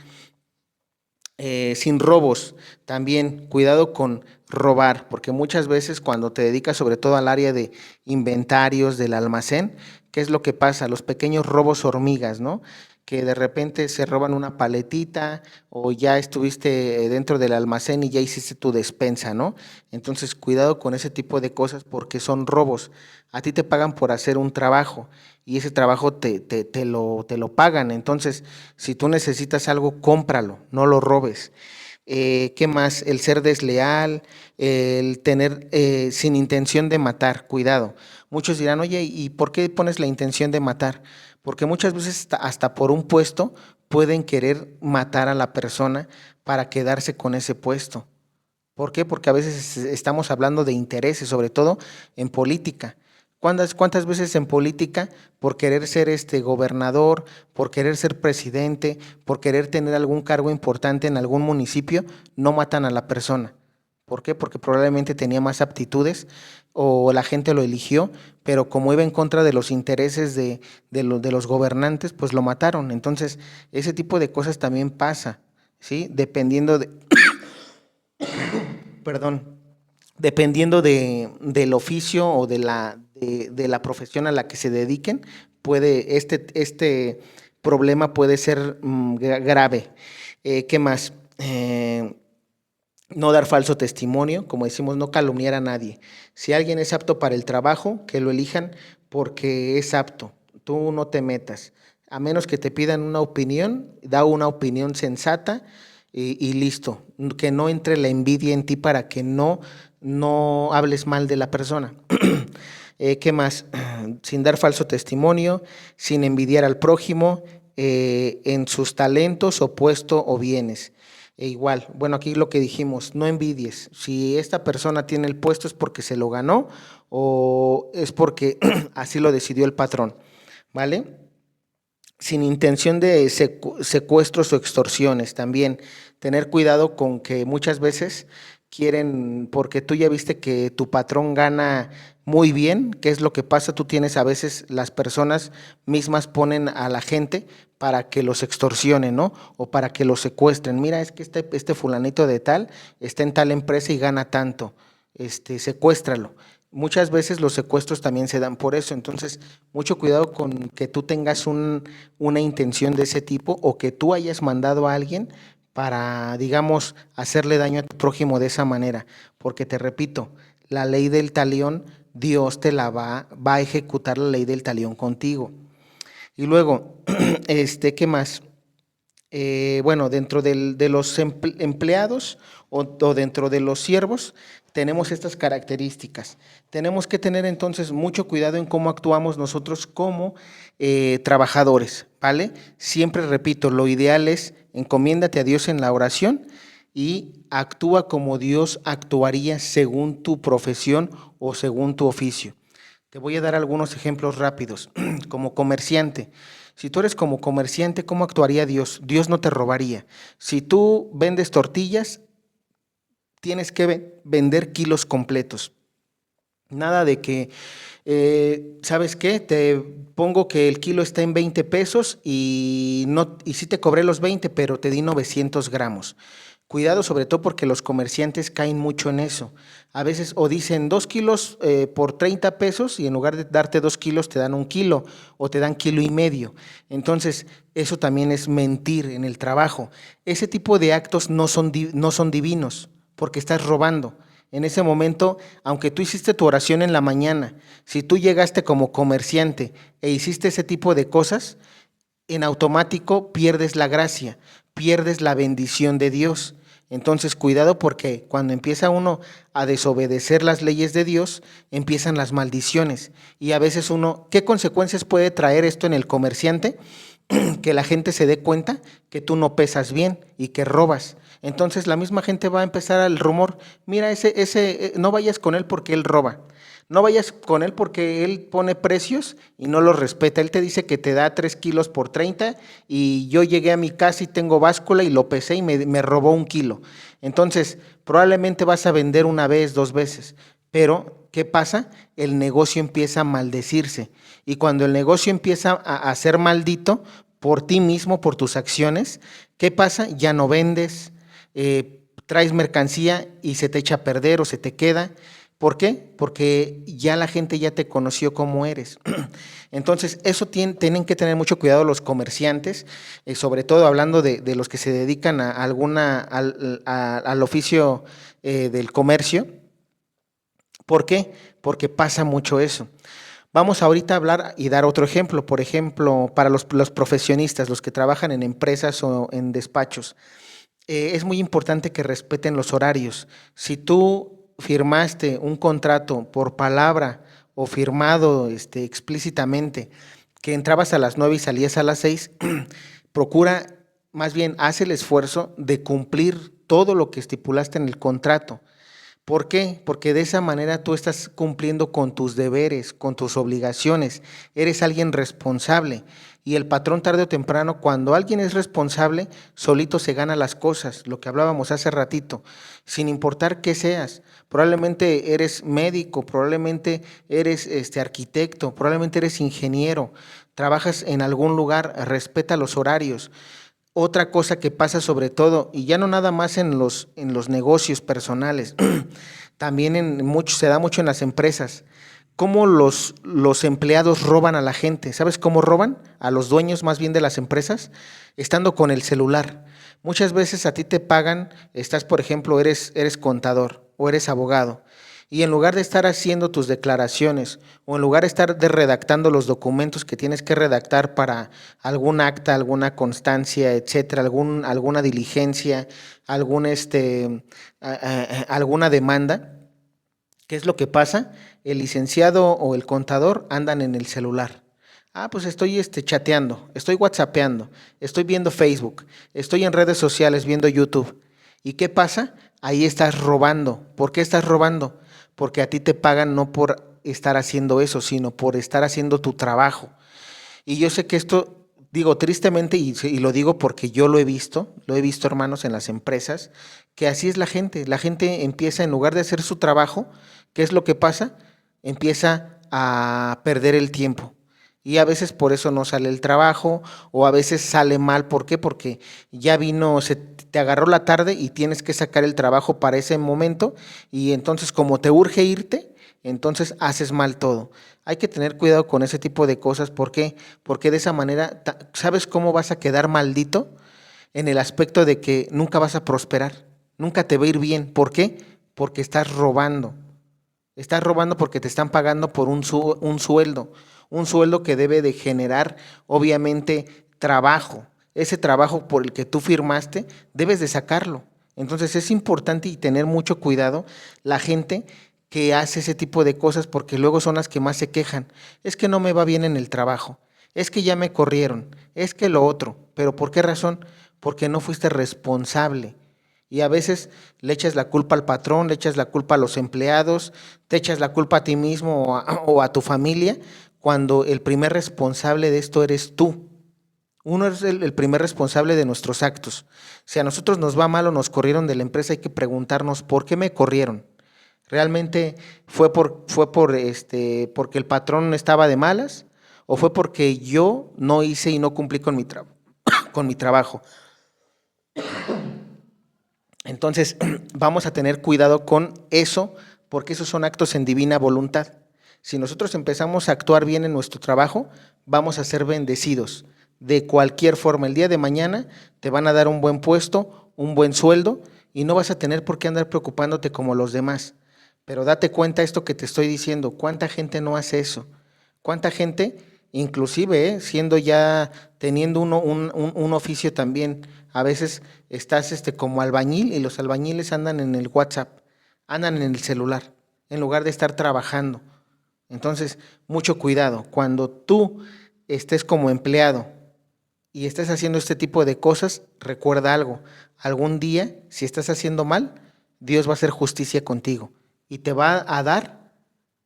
Sin robos, también cuidado con robar, porque muchas veces cuando te dedicas sobre todo al área de inventarios del almacén, ¿qué es lo que pasa? Los pequeños robos hormigas, ¿no? Que de repente se roban una paletita o ya estuviste dentro del almacén y ya hiciste tu despensa, ¿no? Entonces, cuidado con ese tipo de cosas porque son robos. A ti te pagan por hacer un trabajo y ese trabajo te lo pagan. Entonces, si tú necesitas algo, cómpralo, no lo robes. ¿Qué más? El ser desleal, el tener sin intención de matar, cuidado. Muchos dirán, oye, ¿y por qué pones la intención de matar? Porque muchas veces hasta por un puesto pueden querer matar a la persona para quedarse con ese puesto. ¿Por qué? Porque a veces estamos hablando de intereses, sobre todo en política. ¿Cuántas veces en política, por querer ser gobernador, por querer ser presidente, por querer tener algún cargo importante en algún municipio, no matan a la persona? ¿Por qué? Porque probablemente tenía más aptitudes o la gente lo eligió, pero como iba en contra de los intereses de los gobernantes, pues lo mataron. Entonces, ese tipo de cosas también pasa. ¿sí? Dependiendo de, perdón, dependiendo del oficio o de la profesión a la que se dediquen, puede, este problema puede ser grave. ¿Qué más? No dar falso testimonio, como decimos, no calumniar a nadie. Si alguien es apto para el trabajo, que lo elijan porque es apto. Tú no te metas. A menos que te pidan una opinión, da una opinión sensata y listo. Que no entre la envidia en ti para que no hables mal de la persona. ¿Qué más? Sin dar falso testimonio, sin envidiar al prójimo en sus talentos o puesto o bienes. E igual, bueno, aquí lo que dijimos, no envidies. Si esta persona tiene el puesto es porque se lo ganó o es porque así lo decidió el patrón, ¿vale? Sin intención de secuestros o extorsiones también. Tener cuidado con que muchas veces quieren, porque tú ya viste que tu patrón gana muy bien, ¿qué es lo que pasa? Tú tienes a veces las personas mismas ponen a la gente para que los extorsionen, ¿no? O para que los secuestren. Mira, es que este fulanito de tal está en tal empresa y gana tanto, secuéstralo. Muchas veces los secuestros también se dan por eso, entonces mucho cuidado con que tú tengas una intención de ese tipo o que tú hayas mandado a alguien para, digamos, hacerle daño a tu prójimo de esa manera, porque te repito, la ley del talión, Dios te la va a ejecutar la ley del talión contigo. Y luego, ¿qué más? Bueno, dentro de los empleados o dentro de los siervos, tenemos estas características. Tenemos que tener entonces mucho cuidado en cómo actuamos nosotros como trabajadores, ¿vale? Siempre repito, lo ideal es encomiéndate a Dios en la oración y actúa como Dios actuaría según tu profesión o según tu oficio. Te voy a dar algunos ejemplos rápidos. Como comerciante, si tú eres como comerciante, ¿cómo actuaría Dios? Dios no te robaría. Si tú vendes tortillas, tienes que vender kilos completos. Nada de que, ¿sabes qué? Te pongo que el kilo está en 20 pesos y sí te cobré los 20, pero te di 900 gramos. Cuidado sobre todo porque los comerciantes caen mucho en eso. A veces o dicen 2 kilos por 30 pesos y en lugar de darte 2 kilos te dan 1 kilo o te dan kilo y medio. Entonces eso también es mentir en el trabajo. Ese tipo de actos no son divinos porque estás robando. En ese momento, aunque tú hiciste tu oración en la mañana, si tú llegaste como comerciante e hiciste ese tipo de cosas, en automático pierdes la gracia, pierdes la bendición de Dios. Entonces, cuidado porque cuando empieza uno a desobedecer las leyes de Dios, empiezan las maldiciones. Y a veces uno, ¿qué consecuencias puede traer esto en el comerciante? Que la gente se dé cuenta que tú no pesas bien y que robas. Entonces la misma gente va a empezar al rumor, mira, no vayas con él porque él roba. No vayas con él porque él pone precios y no los respeta. Él te dice que te da 3 kilos por 30 y yo llegué a mi casa y tengo báscula y lo pesé y me robó 1 kilo. Entonces, probablemente vas a vender una vez, 2 veces. Pero, ¿qué pasa? El negocio empieza a maldecirse. Y cuando el negocio empieza a ser maldito por ti mismo, por tus acciones, ¿qué pasa? Ya no vendes, traes mercancía y se te echa a perder o se te queda. ¿Por qué? Porque ya la gente ya te conoció como eres. Entonces, eso tienen que tener mucho cuidado los comerciantes, sobre todo hablando de los que se dedican al oficio del comercio. ¿Por qué? Porque pasa mucho eso. Vamos ahorita a hablar y dar otro ejemplo. Por ejemplo, para los profesionistas, los que trabajan en empresas o en despachos, es muy importante que respeten los horarios. Si tú firmaste un contrato por palabra o firmado explícitamente que entrabas a las 9 y salías a las 6, procura, más bien, haz el esfuerzo de cumplir todo lo que estipulaste en el contrato. ¿Por qué? Porque de esa manera tú estás cumpliendo con tus deberes, con tus obligaciones. Eres alguien responsable. Y el patrón tarde o temprano, cuando alguien es responsable, solito se gana las cosas, lo que hablábamos hace ratito, sin importar qué seas. Probablemente eres médico, probablemente eres arquitecto, probablemente eres ingeniero, trabajas en algún lugar, respeta los horarios. Otra cosa que pasa sobre todo, y ya no nada más en los negocios personales, también se da mucho en las empresas, cómo los empleados roban a la gente. ¿Sabes cómo roban? A los dueños más bien de las empresas, estando con el celular. Muchas veces a ti te pagan, estás, por ejemplo, eres contador o eres abogado, y en lugar de estar haciendo tus declaraciones o en lugar de estar redactando los documentos que tienes que redactar para algún acta, alguna constancia, etcétera, alguna diligencia, alguna demanda, ¿qué es lo que pasa? El licenciado o el contador andan en el celular. Ah, pues estoy chateando, estoy whatsappeando, estoy viendo Facebook, estoy en redes sociales viendo YouTube. ¿Y qué pasa? Ahí estás robando. ¿Por qué estás robando? Porque a ti te pagan no por estar haciendo eso, sino por estar haciendo tu trabajo. Y yo sé que esto, digo tristemente, y lo digo porque yo lo he visto hermanos en las empresas, que así es la gente empieza en lugar de hacer su trabajo, ¿qué es lo que pasa? Empieza a perder el tiempo. Y a veces por eso no sale el trabajo, o a veces sale mal. ¿Por qué? Porque ya vino, se te agarró la tarde y tienes que sacar el trabajo para ese momento, y entonces como te urge irte, entonces haces mal todo. Hay que tener cuidado con ese tipo de cosas. ¿Por qué? Porque de esa manera, ¿sabes cómo vas a quedar maldito? En el aspecto de que nunca vas a prosperar, nunca te va a ir bien. ¿Por qué? Porque estás robando. Estás robando porque te están pagando por un sueldo que debe de generar, obviamente, trabajo. Ese trabajo por el que tú firmaste, debes de sacarlo. Entonces es importante y tener mucho cuidado la gente que hace ese tipo de cosas, porque luego son las que más se quejan. Es que no me va bien en el trabajo, es que ya me corrieron, es que lo otro. ¿Pero por qué razón? Porque no fuiste responsable. Y a veces le echas la culpa al patrón, le echas la culpa a los empleados, te echas la culpa a ti mismo o a tu familia, cuando el primer responsable de esto eres tú. Uno es el primer responsable de nuestros actos. Si a nosotros nos va mal o nos corrieron de la empresa, hay que preguntarnos por qué me corrieron. ¿Realmente porque el patrón estaba de malas? ¿O fue porque yo no hice y no cumplí con con mi trabajo? Entonces, vamos a tener cuidado con eso, porque esos son actos en divina voluntad. Si nosotros empezamos a actuar bien en nuestro trabajo, vamos a ser bendecidos. De cualquier forma, el día de mañana te van a dar un buen puesto, un buen sueldo, y no vas a tener por qué andar preocupándote como los demás. Pero date cuenta esto que te estoy diciendo, ¿cuánta gente no hace eso? ¿Cuánta gente, inclusive, siendo ya, teniendo un oficio también, a veces estás como albañil y los albañiles andan en el WhatsApp, andan en el celular, en lugar de estar trabajando? Entonces, mucho cuidado. Cuando tú estés como empleado y estés haciendo este tipo de cosas, recuerda algo. Algún día, si estás haciendo mal, Dios va a hacer justicia contigo y te va a dar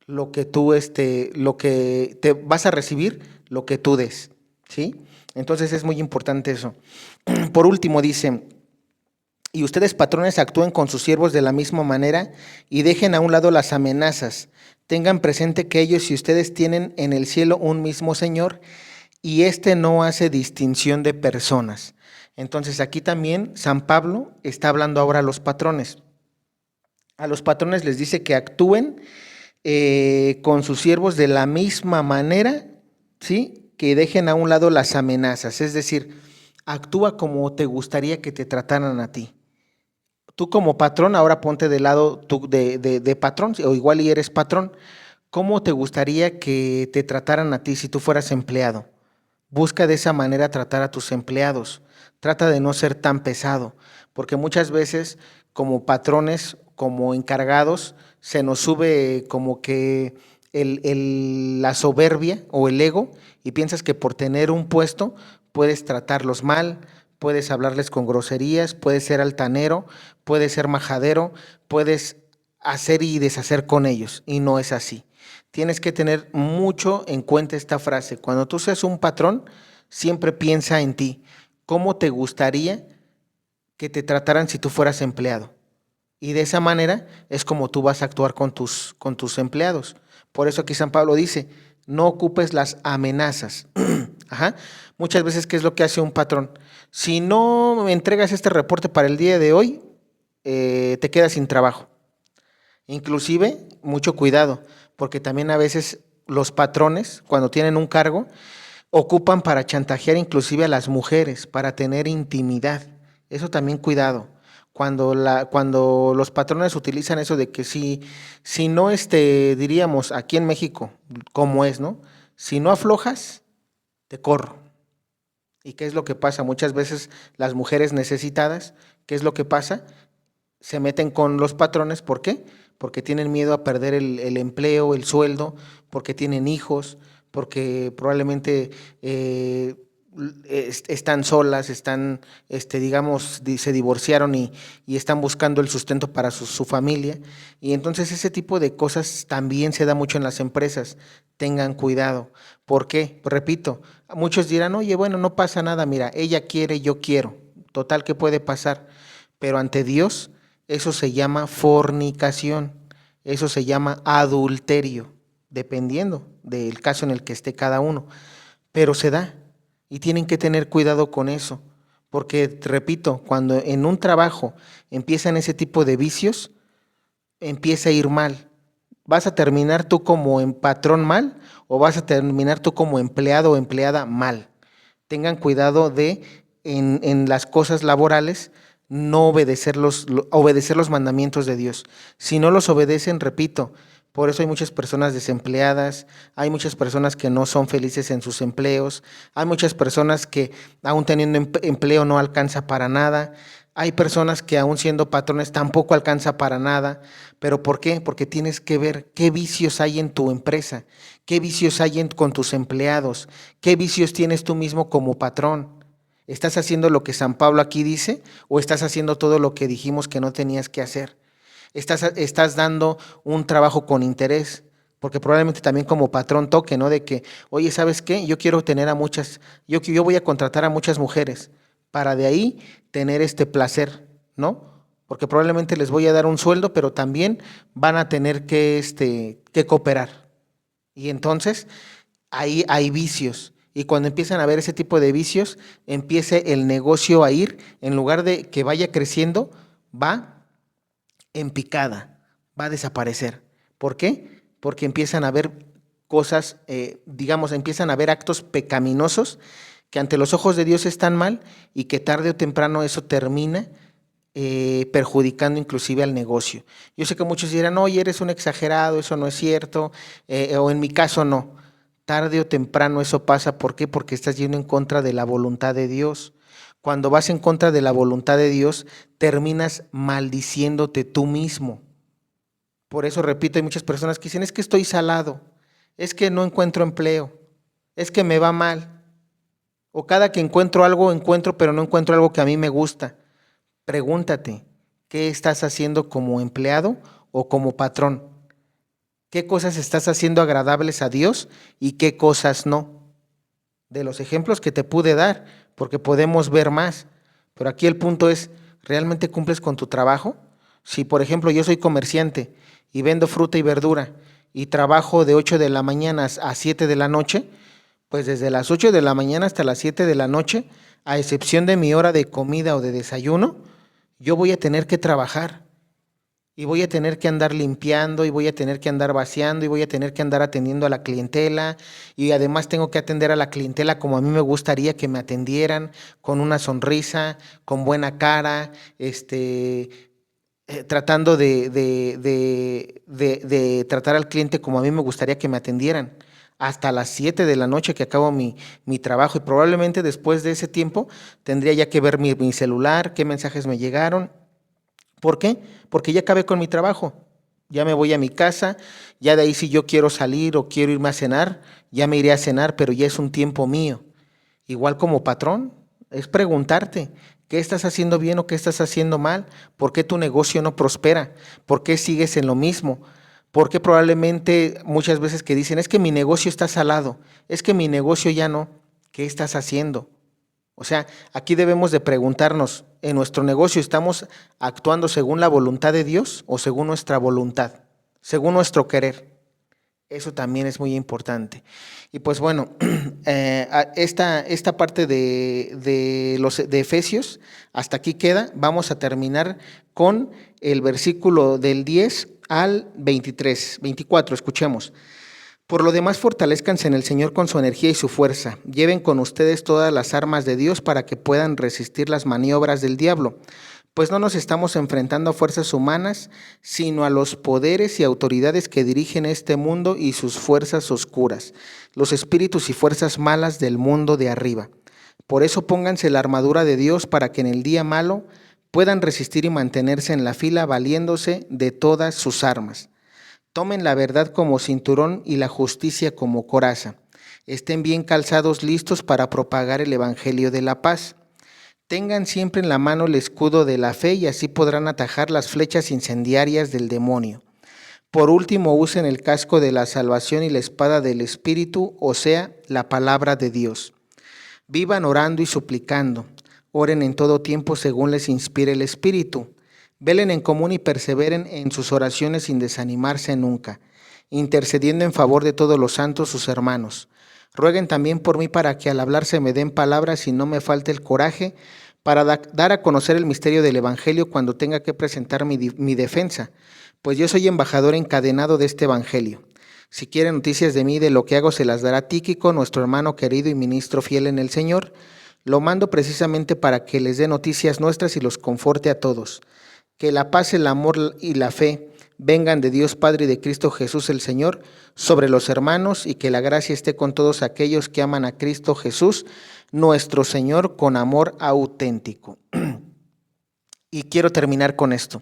lo que te vas a recibir, lo que tú des, ¿sí? Entonces es muy importante eso. Por último dice, y ustedes patrones actúen con sus siervos de la misma manera y dejen a un lado las amenazas. Tengan presente que ellos y ustedes tienen en el cielo un mismo Señor y este no hace distinción de personas. Entonces aquí también San Pablo está hablando ahora a los patrones. A los patrones les dice que actúen con sus siervos de la misma manera, ¿sí? Que dejen a un lado las amenazas, es decir, actúa como te gustaría que te trataran a ti. Tú como patrón, ahora ponte del lado tú de patrón, o igual y eres patrón, ¿cómo te gustaría que te trataran a ti si tú fueras empleado? Busca de esa manera tratar a tus empleados. Trata de no ser tan pesado, porque muchas veces como patrones, como encargados, se nos sube como que la soberbia o el ego y piensas que por tener un puesto puedes tratarlos mal, puedes hablarles con groserías, puedes ser altanero, puedes ser majadero, puedes hacer y deshacer con ellos, y no es así. Tienes que tener mucho en cuenta esta frase. Cuando tú seas un patrón, siempre piensa en ti. ¿Cómo te gustaría que te trataran si tú fueras empleado? Y de esa manera es como tú vas a actuar con tus empleados. Por eso aquí San Pablo dice, no ocupes las amenazas. Ajá. Muchas veces, ¿qué es lo que hace un patrón? Si no me entregas este reporte para el día de hoy, te quedas sin trabajo. Inclusive, mucho cuidado, porque también a veces los patrones, cuando tienen un cargo, ocupan para chantajear inclusive a las mujeres, para tener intimidad. Eso también cuidado. Cuando los patrones utilizan eso de que si no, diríamos aquí en México, como es, ¿no? Si no aflojas, te corro. ¿Y qué es lo que pasa? Muchas veces las mujeres necesitadas, ¿qué es lo que pasa? Se meten con los patrones, ¿por qué? Porque tienen miedo a perder el empleo, el sueldo, porque tienen hijos, porque probablemente están solas, digamos, se divorciaron y están buscando el sustento para su familia. Y entonces ese tipo de cosas también se da mucho en las empresas. Tengan cuidado. ¿Por qué? Pues repito, muchos dirán, oye, bueno, no pasa nada, mira, ella quiere, yo quiero. Total, ¿qué puede pasar? Pero ante Dios, eso se llama fornicación, eso se llama adulterio, dependiendo del caso en el que esté cada uno. Pero se da y tienen que tener cuidado con eso, porque, repito, cuando en un trabajo empiezan ese tipo de vicios, empieza a ir mal. ¿Vas a terminar tú como patrón mal o vas a terminar tú como empleado o empleada mal? Tengan cuidado de en las cosas laborales no obedecer los mandamientos de Dios. Si no los obedecen, repito, por eso hay muchas personas desempleadas, hay muchas personas que no son felices en sus empleos, hay muchas personas que aún teniendo empleo no alcanza para nada, hay personas que aún siendo patrones tampoco alcanza para nada. ¿Pero por qué? Porque tienes que ver qué vicios hay en tu empresa, qué vicios hay con tus empleados, qué vicios tienes tú mismo como patrón. ¿Estás haciendo lo que San Pablo aquí dice o estás haciendo todo lo que dijimos que no tenías que hacer? ¿Estás dando un trabajo con interés? Porque probablemente también como patrón toque, ¿no? De que, oye, ¿sabes qué? Yo quiero tener yo voy a contratar a muchas mujeres para de ahí tener este placer, ¿no? Porque probablemente les voy a dar un sueldo, pero también van a tener que cooperar. Y entonces ahí hay vicios. Y cuando empiezan a ver ese tipo de vicios, empiece el negocio a ir, en lugar de que vaya creciendo, va en picada, va a desaparecer. ¿Por qué? Porque empiezan a ver cosas, digamos, empiezan a ver actos pecaminosos que ante los ojos de Dios están mal y que tarde o temprano eso termina perjudicando inclusive al negocio. Yo sé que muchos dirán, oye, eres un exagerado, eso no es cierto, o en mi caso no. Tarde o temprano eso pasa. ¿Por qué? Porque estás yendo en contra de la voluntad de Dios. Cuando vas en contra de la voluntad de Dios, terminas maldiciéndote tú mismo. Por eso, repito, hay muchas personas que dicen, es que estoy salado, es que no encuentro empleo, es que me va mal. O cada que encuentro algo, encuentro, pero no encuentro algo que a mí me gusta. Pregúntate, ¿qué estás haciendo como empleado o como patrón? ¿Qué cosas estás haciendo agradables a Dios y qué cosas no? De los ejemplos que te pude dar, porque podemos ver más. Pero aquí el punto es, ¿realmente cumples con tu trabajo? Si, por ejemplo, yo soy comerciante y vendo fruta y verdura y trabajo de 8 de la mañana a 7 de la noche, pues desde las 8 de la mañana hasta las 7 de la noche, a excepción de mi hora de comida o de desayuno, yo voy a tener que trabajar y voy a tener que andar limpiando y voy a tener que andar vaciando y voy a tener que andar atendiendo a la clientela y además tengo que atender a la clientela como a mí me gustaría que me atendieran, con una sonrisa, con buena cara, tratando de tratar al cliente como a mí me gustaría que me atendieran. Hasta las 7 de la noche que acabo mi trabajo y probablemente después de ese tiempo tendría ya que ver mi celular, qué mensajes me llegaron. ¿Por qué? Porque ya acabé con mi trabajo, ya me voy a mi casa, ya de ahí si yo quiero salir o quiero irme a cenar, ya me iré a cenar, pero ya es un tiempo mío. Igual como patrón, es preguntarte, ¿qué estás haciendo bien o qué estás haciendo mal? ¿Por qué tu negocio no prospera? ¿Por qué sigues en lo mismo? ¿Por qué probablemente muchas veces que dicen, es que mi negocio está salado, es que mi negocio ya no? ¿Qué estás haciendo? O sea, aquí debemos de preguntarnos, ¿en nuestro negocio estamos actuando según la voluntad de Dios o según nuestra voluntad, según nuestro querer? Eso también es muy importante. Y pues bueno, esta parte de Efesios, hasta aquí queda. Vamos a terminar con el versículo del 10 al 23, 24, escuchemos. Por lo demás, fortalezcanse en el Señor con su energía y su fuerza. Lleven con ustedes todas las armas de Dios para que puedan resistir las maniobras del diablo. Pues no nos estamos enfrentando a fuerzas humanas, sino a los poderes y autoridades que dirigen este mundo y sus fuerzas oscuras, los espíritus y fuerzas malas del mundo de arriba. Por eso pónganse la armadura de Dios para que en el día malo puedan resistir y mantenerse en la fila valiéndose de todas sus armas. Tomen la verdad como cinturón y la justicia como coraza. Estén bien calzados, listos para propagar el evangelio de la paz. Tengan siempre en la mano el escudo de la fe y así podrán atajar las flechas incendiarias del demonio. Por último, usen el casco de la salvación y la espada del Espíritu, o sea, la palabra de Dios. Vivan orando y suplicando. Oren en todo tiempo según les inspire el Espíritu. Velen en común y perseveren en sus oraciones sin desanimarse nunca, intercediendo en favor de todos los santos sus hermanos. Rueguen también por mí para que al hablar se me den palabras y no me falte el coraje para dar a conocer el misterio del Evangelio cuando tenga que presentar mi defensa, pues yo soy embajador encadenado de este Evangelio. Si quieren noticias de mí, de lo que hago, se las dará Tíquico, nuestro hermano querido y ministro fiel en el Señor. Lo mando precisamente para que les dé noticias nuestras y los conforte a todos. Que la paz, el amor y la fe vengan de Dios Padre y de Cristo Jesús el Señor sobre los hermanos, y que la gracia esté con todos aquellos que aman a Cristo Jesús, nuestro Señor, con amor auténtico. Y quiero terminar con esto.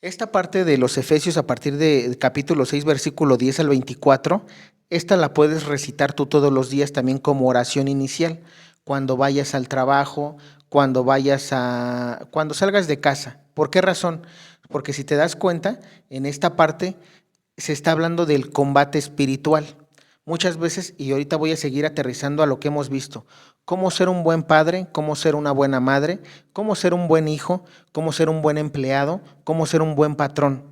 Esta parte de los Efesios, a partir de capítulo 6, versículo 10 al 24, esta la puedes recitar tú todos los días también como oración inicial, cuando vayas al trabajo, cuando salgas de casa. ¿Por qué razón? Porque si te das cuenta, en esta parte se está hablando del combate espiritual. Muchas veces, y ahorita voy a seguir aterrizando a lo que hemos visto, cómo ser un buen padre, cómo ser una buena madre, cómo ser un buen hijo, cómo ser un buen empleado, cómo ser un buen patrón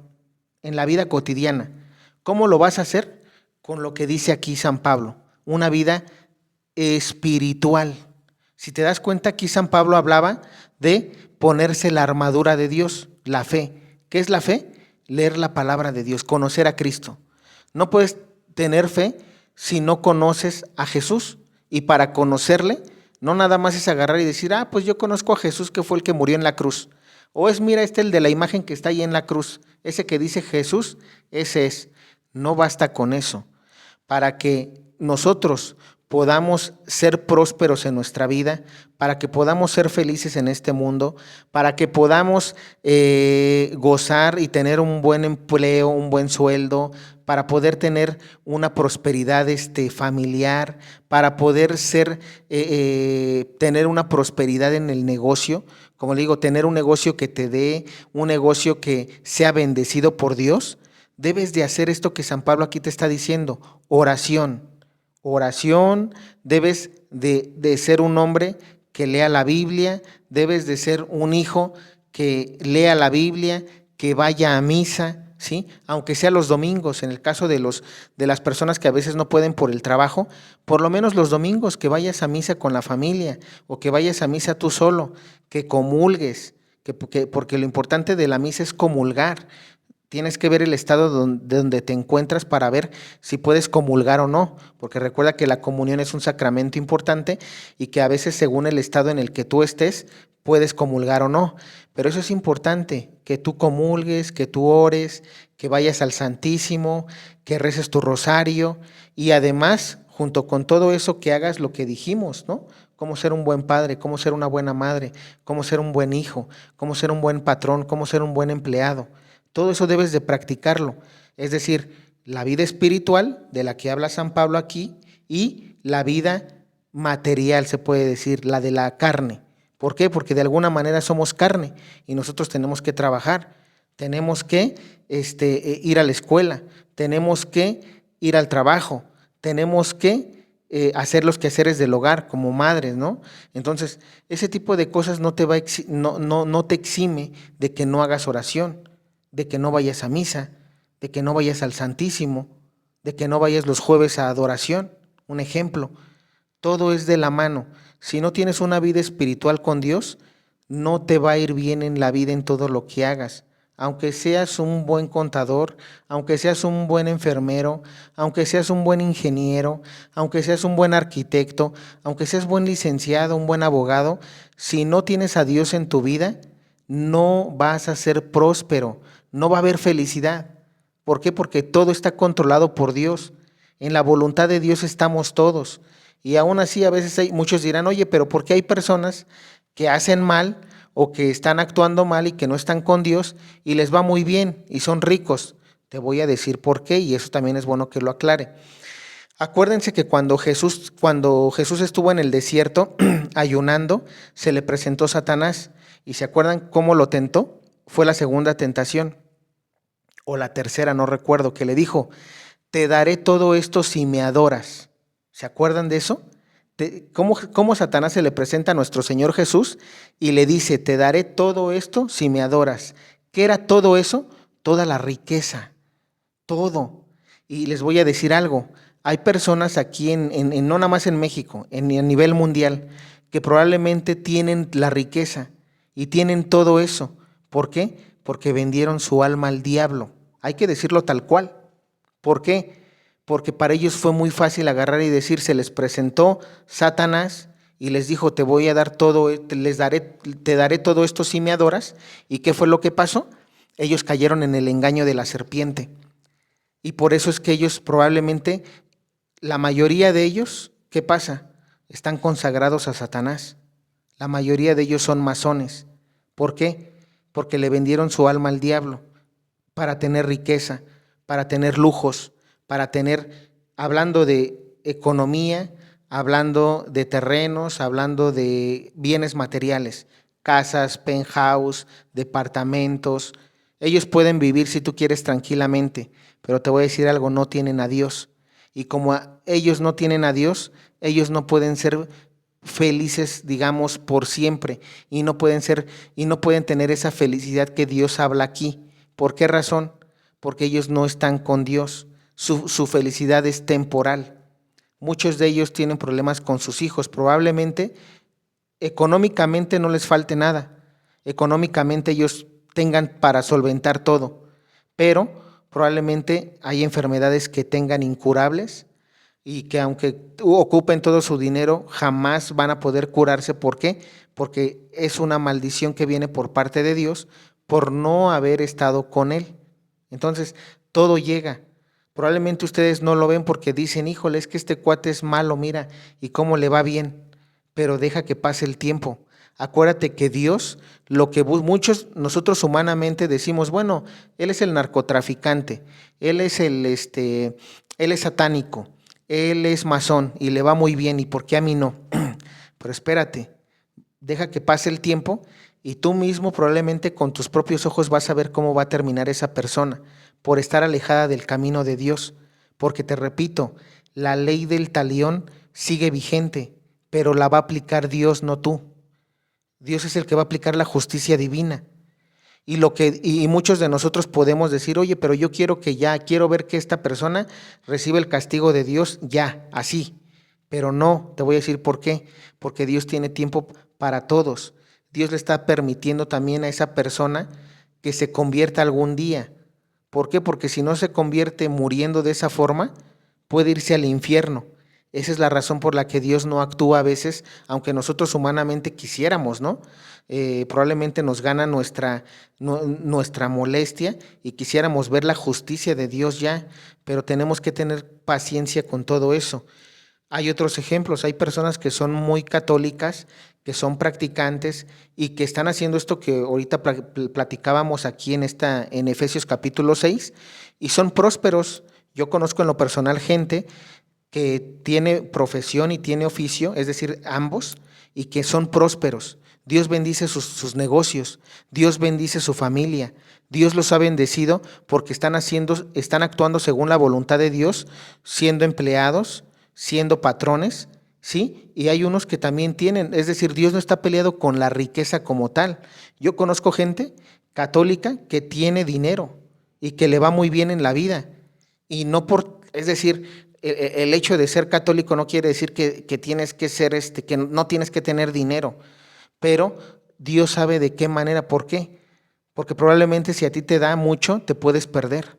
en la vida cotidiana. ¿Cómo lo vas a hacer? Con lo que dice aquí San Pablo, una vida espiritual. Si te das cuenta, aquí San Pablo hablaba de ponerse la armadura de Dios, la fe. ¿Qué es la fe? Leer la palabra de Dios, conocer a Cristo. No puedes tener fe si no conoces a Jesús. Y para conocerle, no nada más es agarrar y decir, pues yo conozco a Jesús, que fue el que murió en la cruz. O es, mira, el de la imagen que está ahí en la cruz, ese que dice Jesús, ese es. No basta con eso. Para que nosotros podamos ser prósperos en nuestra vida, para que podamos ser felices en este mundo, para que podamos gozar y tener un buen empleo, un buen sueldo, para poder tener una prosperidad familiar, para poder tener una prosperidad en el negocio, como le digo, tener un negocio que te dé, un negocio que sea bendecido por Dios. Debes de hacer esto que San Pablo aquí te está diciendo, oración. Oración, debes de ser un hombre que lea la Biblia, debes de ser un hijo que lea la Biblia, que vaya a misa, ¿sí? Aunque sea los domingos, en el caso de las personas que a veces no pueden por el trabajo, por lo menos los domingos que vayas a misa con la familia o que vayas a misa tú solo, que comulgues, porque lo importante de la misa es comulgar. Tienes que ver el estado donde te encuentras para ver si puedes comulgar o no, porque recuerda que la comunión es un sacramento importante y que a veces según el estado en el que tú estés, puedes comulgar o no. Pero eso es importante, que tú comulgues, que tú ores, que vayas al Santísimo, que reces tu rosario y además, junto con todo eso, que hagas lo que dijimos, ¿no? Cómo ser un buen padre, cómo ser una buena madre, cómo ser un buen hijo, cómo ser un buen patrón, cómo ser un buen empleado. Todo eso debes de practicarlo, es decir, la vida espiritual de la que habla San Pablo aquí y la vida material, se puede decir, la de la carne. ¿Por qué? Porque de alguna manera somos carne y nosotros tenemos que trabajar, tenemos que ir a la escuela, tenemos que ir al trabajo, tenemos que hacer los quehaceres del hogar como madres, ¿no? Entonces, ese tipo de cosas no te exime de que no hagas oración, de que no vayas a misa, de que no vayas al Santísimo, de que no vayas los jueves a adoración. Un ejemplo, todo es de la mano. Si no tienes una vida espiritual con Dios, no te va a ir bien en la vida en todo lo que hagas. Aunque seas un buen contador, aunque seas un buen enfermero, aunque seas un buen ingeniero, aunque seas un buen arquitecto, aunque seas buen licenciado, un buen abogado, si no tienes a Dios en tu vida, no vas a ser próspero, no va a haber felicidad. ¿Por qué? Porque todo está controlado por Dios. En la voluntad de Dios estamos todos. Y aún así a veces muchos dirán, oye, pero ¿por qué hay personas que hacen mal o que están actuando mal y que no están con Dios y les va muy bien y son ricos? Te voy a decir por qué, y eso también es bueno que lo aclare. Acuérdense que cuando Jesús estuvo en el desierto ayunando, se le presentó Satanás. ¿Y se acuerdan cómo lo tentó? Fue la segunda tentación, o la tercera, no recuerdo, que le dijo, te daré todo esto si me adoras. ¿Se acuerdan de eso? ¿Cómo Satanás se le presenta a nuestro Señor Jesús y le dice, te daré todo esto si me adoras? ¿Qué era todo eso? Toda la riqueza, todo. Y les voy a decir algo, hay personas aquí, no nada más en México, a nivel mundial, que probablemente tienen la riqueza y tienen todo eso. ¿Por qué? Porque vendieron su alma al diablo. Hay que decirlo tal cual. ¿Por qué? Porque para ellos fue muy fácil agarrar y decir, se les presentó Satanás y les dijo, te voy a dar todo, te daré todo esto si me adoras. ¿Y qué fue lo que pasó? Ellos cayeron en el engaño de la serpiente. Y por eso es que ellos probablemente, la mayoría de ellos, ¿qué pasa? Están consagrados a Satanás. La mayoría de ellos son masones. ¿Por qué? Porque le vendieron su alma al diablo para tener riqueza, para tener lujos, para tener, hablando de economía, hablando de terrenos, hablando de bienes materiales, casas, penthouse, departamentos. Ellos pueden vivir, si tú quieres, tranquilamente, pero te voy a decir algo, no tienen a Dios. Y como ellos no tienen a Dios, ellos no pueden ser felices, digamos, por siempre, y no pueden tener esa felicidad que Dios habla aquí. ¿Por qué razón? Porque ellos no están con Dios. Su felicidad es temporal. Muchos de ellos tienen problemas con sus hijos. Probablemente económicamente no les falte nada. Económicamente ellos tengan para solventar todo. Pero probablemente hay enfermedades que tengan incurables y que aunque ocupen todo su dinero, jamás van a poder curarse. ¿Por qué? Porque es una maldición que viene por parte de Dios por no haber estado con Él. Entonces, todo llega. Probablemente ustedes no lo ven porque dicen, híjole, es que este cuate es malo, mira, y cómo le va bien, pero deja que pase el tiempo. Acuérdate que Dios, lo que muchos nosotros humanamente decimos, bueno, Él es el narcotraficante, Él es Él es satánico, Él es masón y le va muy bien, ¿y por qué a mí no? Pero espérate, deja que pase el tiempo y tú mismo probablemente con tus propios ojos vas a ver cómo va a terminar esa persona por estar alejada del camino de Dios. Porque te repito, la ley del talión sigue vigente, pero la va a aplicar Dios, no tú. Dios es el que va a aplicar la justicia divina. Y muchos de nosotros podemos decir, oye, pero yo quiero ver que esta persona reciba el castigo de Dios ya, así. Pero no, te voy a decir por qué. Porque Dios tiene tiempo para todos. Dios le está permitiendo también a esa persona que se convierta algún día. ¿Por qué? Porque si no se convierte muriendo de esa forma, puede irse al infierno. Esa es la razón por la que Dios no actúa a veces, aunque nosotros humanamente quisiéramos, ¿no? Probablemente nos gana nuestra molestia y quisiéramos ver la justicia de Dios ya, pero tenemos que tener paciencia con todo eso. Hay otros ejemplos, hay personas que son muy católicas, que son practicantes y que están haciendo esto que ahorita platicábamos aquí en Efesios capítulo 6 y son prósperos. Yo conozco en lo personal gente que tiene profesión y tiene oficio, es decir, ambos, y que son prósperos. Dios bendice sus negocios, Dios bendice su familia, Dios los ha bendecido porque están actuando según la voluntad de Dios, siendo empleados, siendo patrones, ¿sí? Y hay unos que también tienen, es decir, Dios no está peleado con la riqueza como tal. Yo conozco gente católica que tiene dinero y que le va muy bien en la vida, y no por Es decir, el hecho de ser católico no quiere decir que tienes que ser, que no tienes que tener dinero, pero Dios sabe de qué manera. ¿Por qué? Porque probablemente si a ti te da mucho, te puedes perder.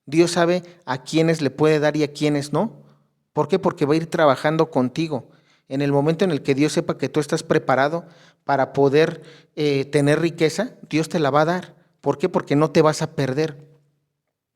Dios sabe a quiénes le puede dar y a quiénes no. ¿Por qué? Porque va a ir trabajando contigo. En el momento en el que Dios sepa que tú estás preparado para poder tener riqueza, Dios te la va a dar. ¿Por qué? Porque no te vas a perder.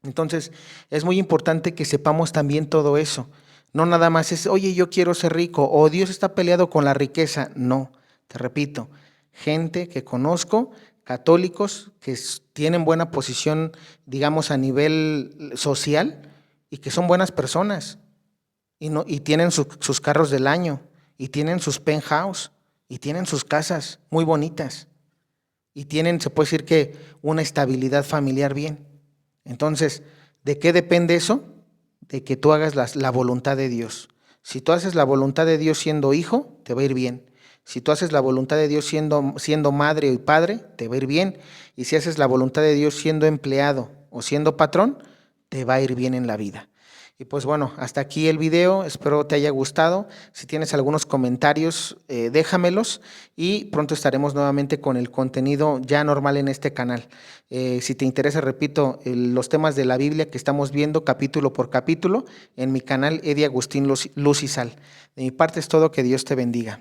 Entonces, es muy importante que sepamos también todo eso. No nada más es, oye, yo quiero ser rico, o Dios está peleado con la riqueza. No, te repito, gente que conozco, católicos, que tienen buena posición, digamos, a nivel social, y que son buenas personas, y, no, y tienen sus carros del año, y tienen sus penthouse, y tienen sus casas muy bonitas, y tienen, se puede decir que, una estabilidad familiar bien. Entonces, ¿de qué depende eso? De que tú hagas la voluntad de Dios. Si tú haces la voluntad de Dios siendo hijo, te va a ir bien. Si tú haces la voluntad de Dios siendo madre y padre, te va a ir bien. Y si haces la voluntad de Dios siendo empleado o siendo patrón, te va a ir bien en la vida. Y pues bueno, hasta aquí el video, espero te haya gustado. Si tienes algunos comentarios, déjamelos y pronto estaremos nuevamente con el contenido ya normal en este canal. Si te interesa, repito, los temas de la Biblia que estamos viendo capítulo por capítulo en mi canal Eddie Agustín Luz y Sal. De mi parte es todo, que Dios te bendiga.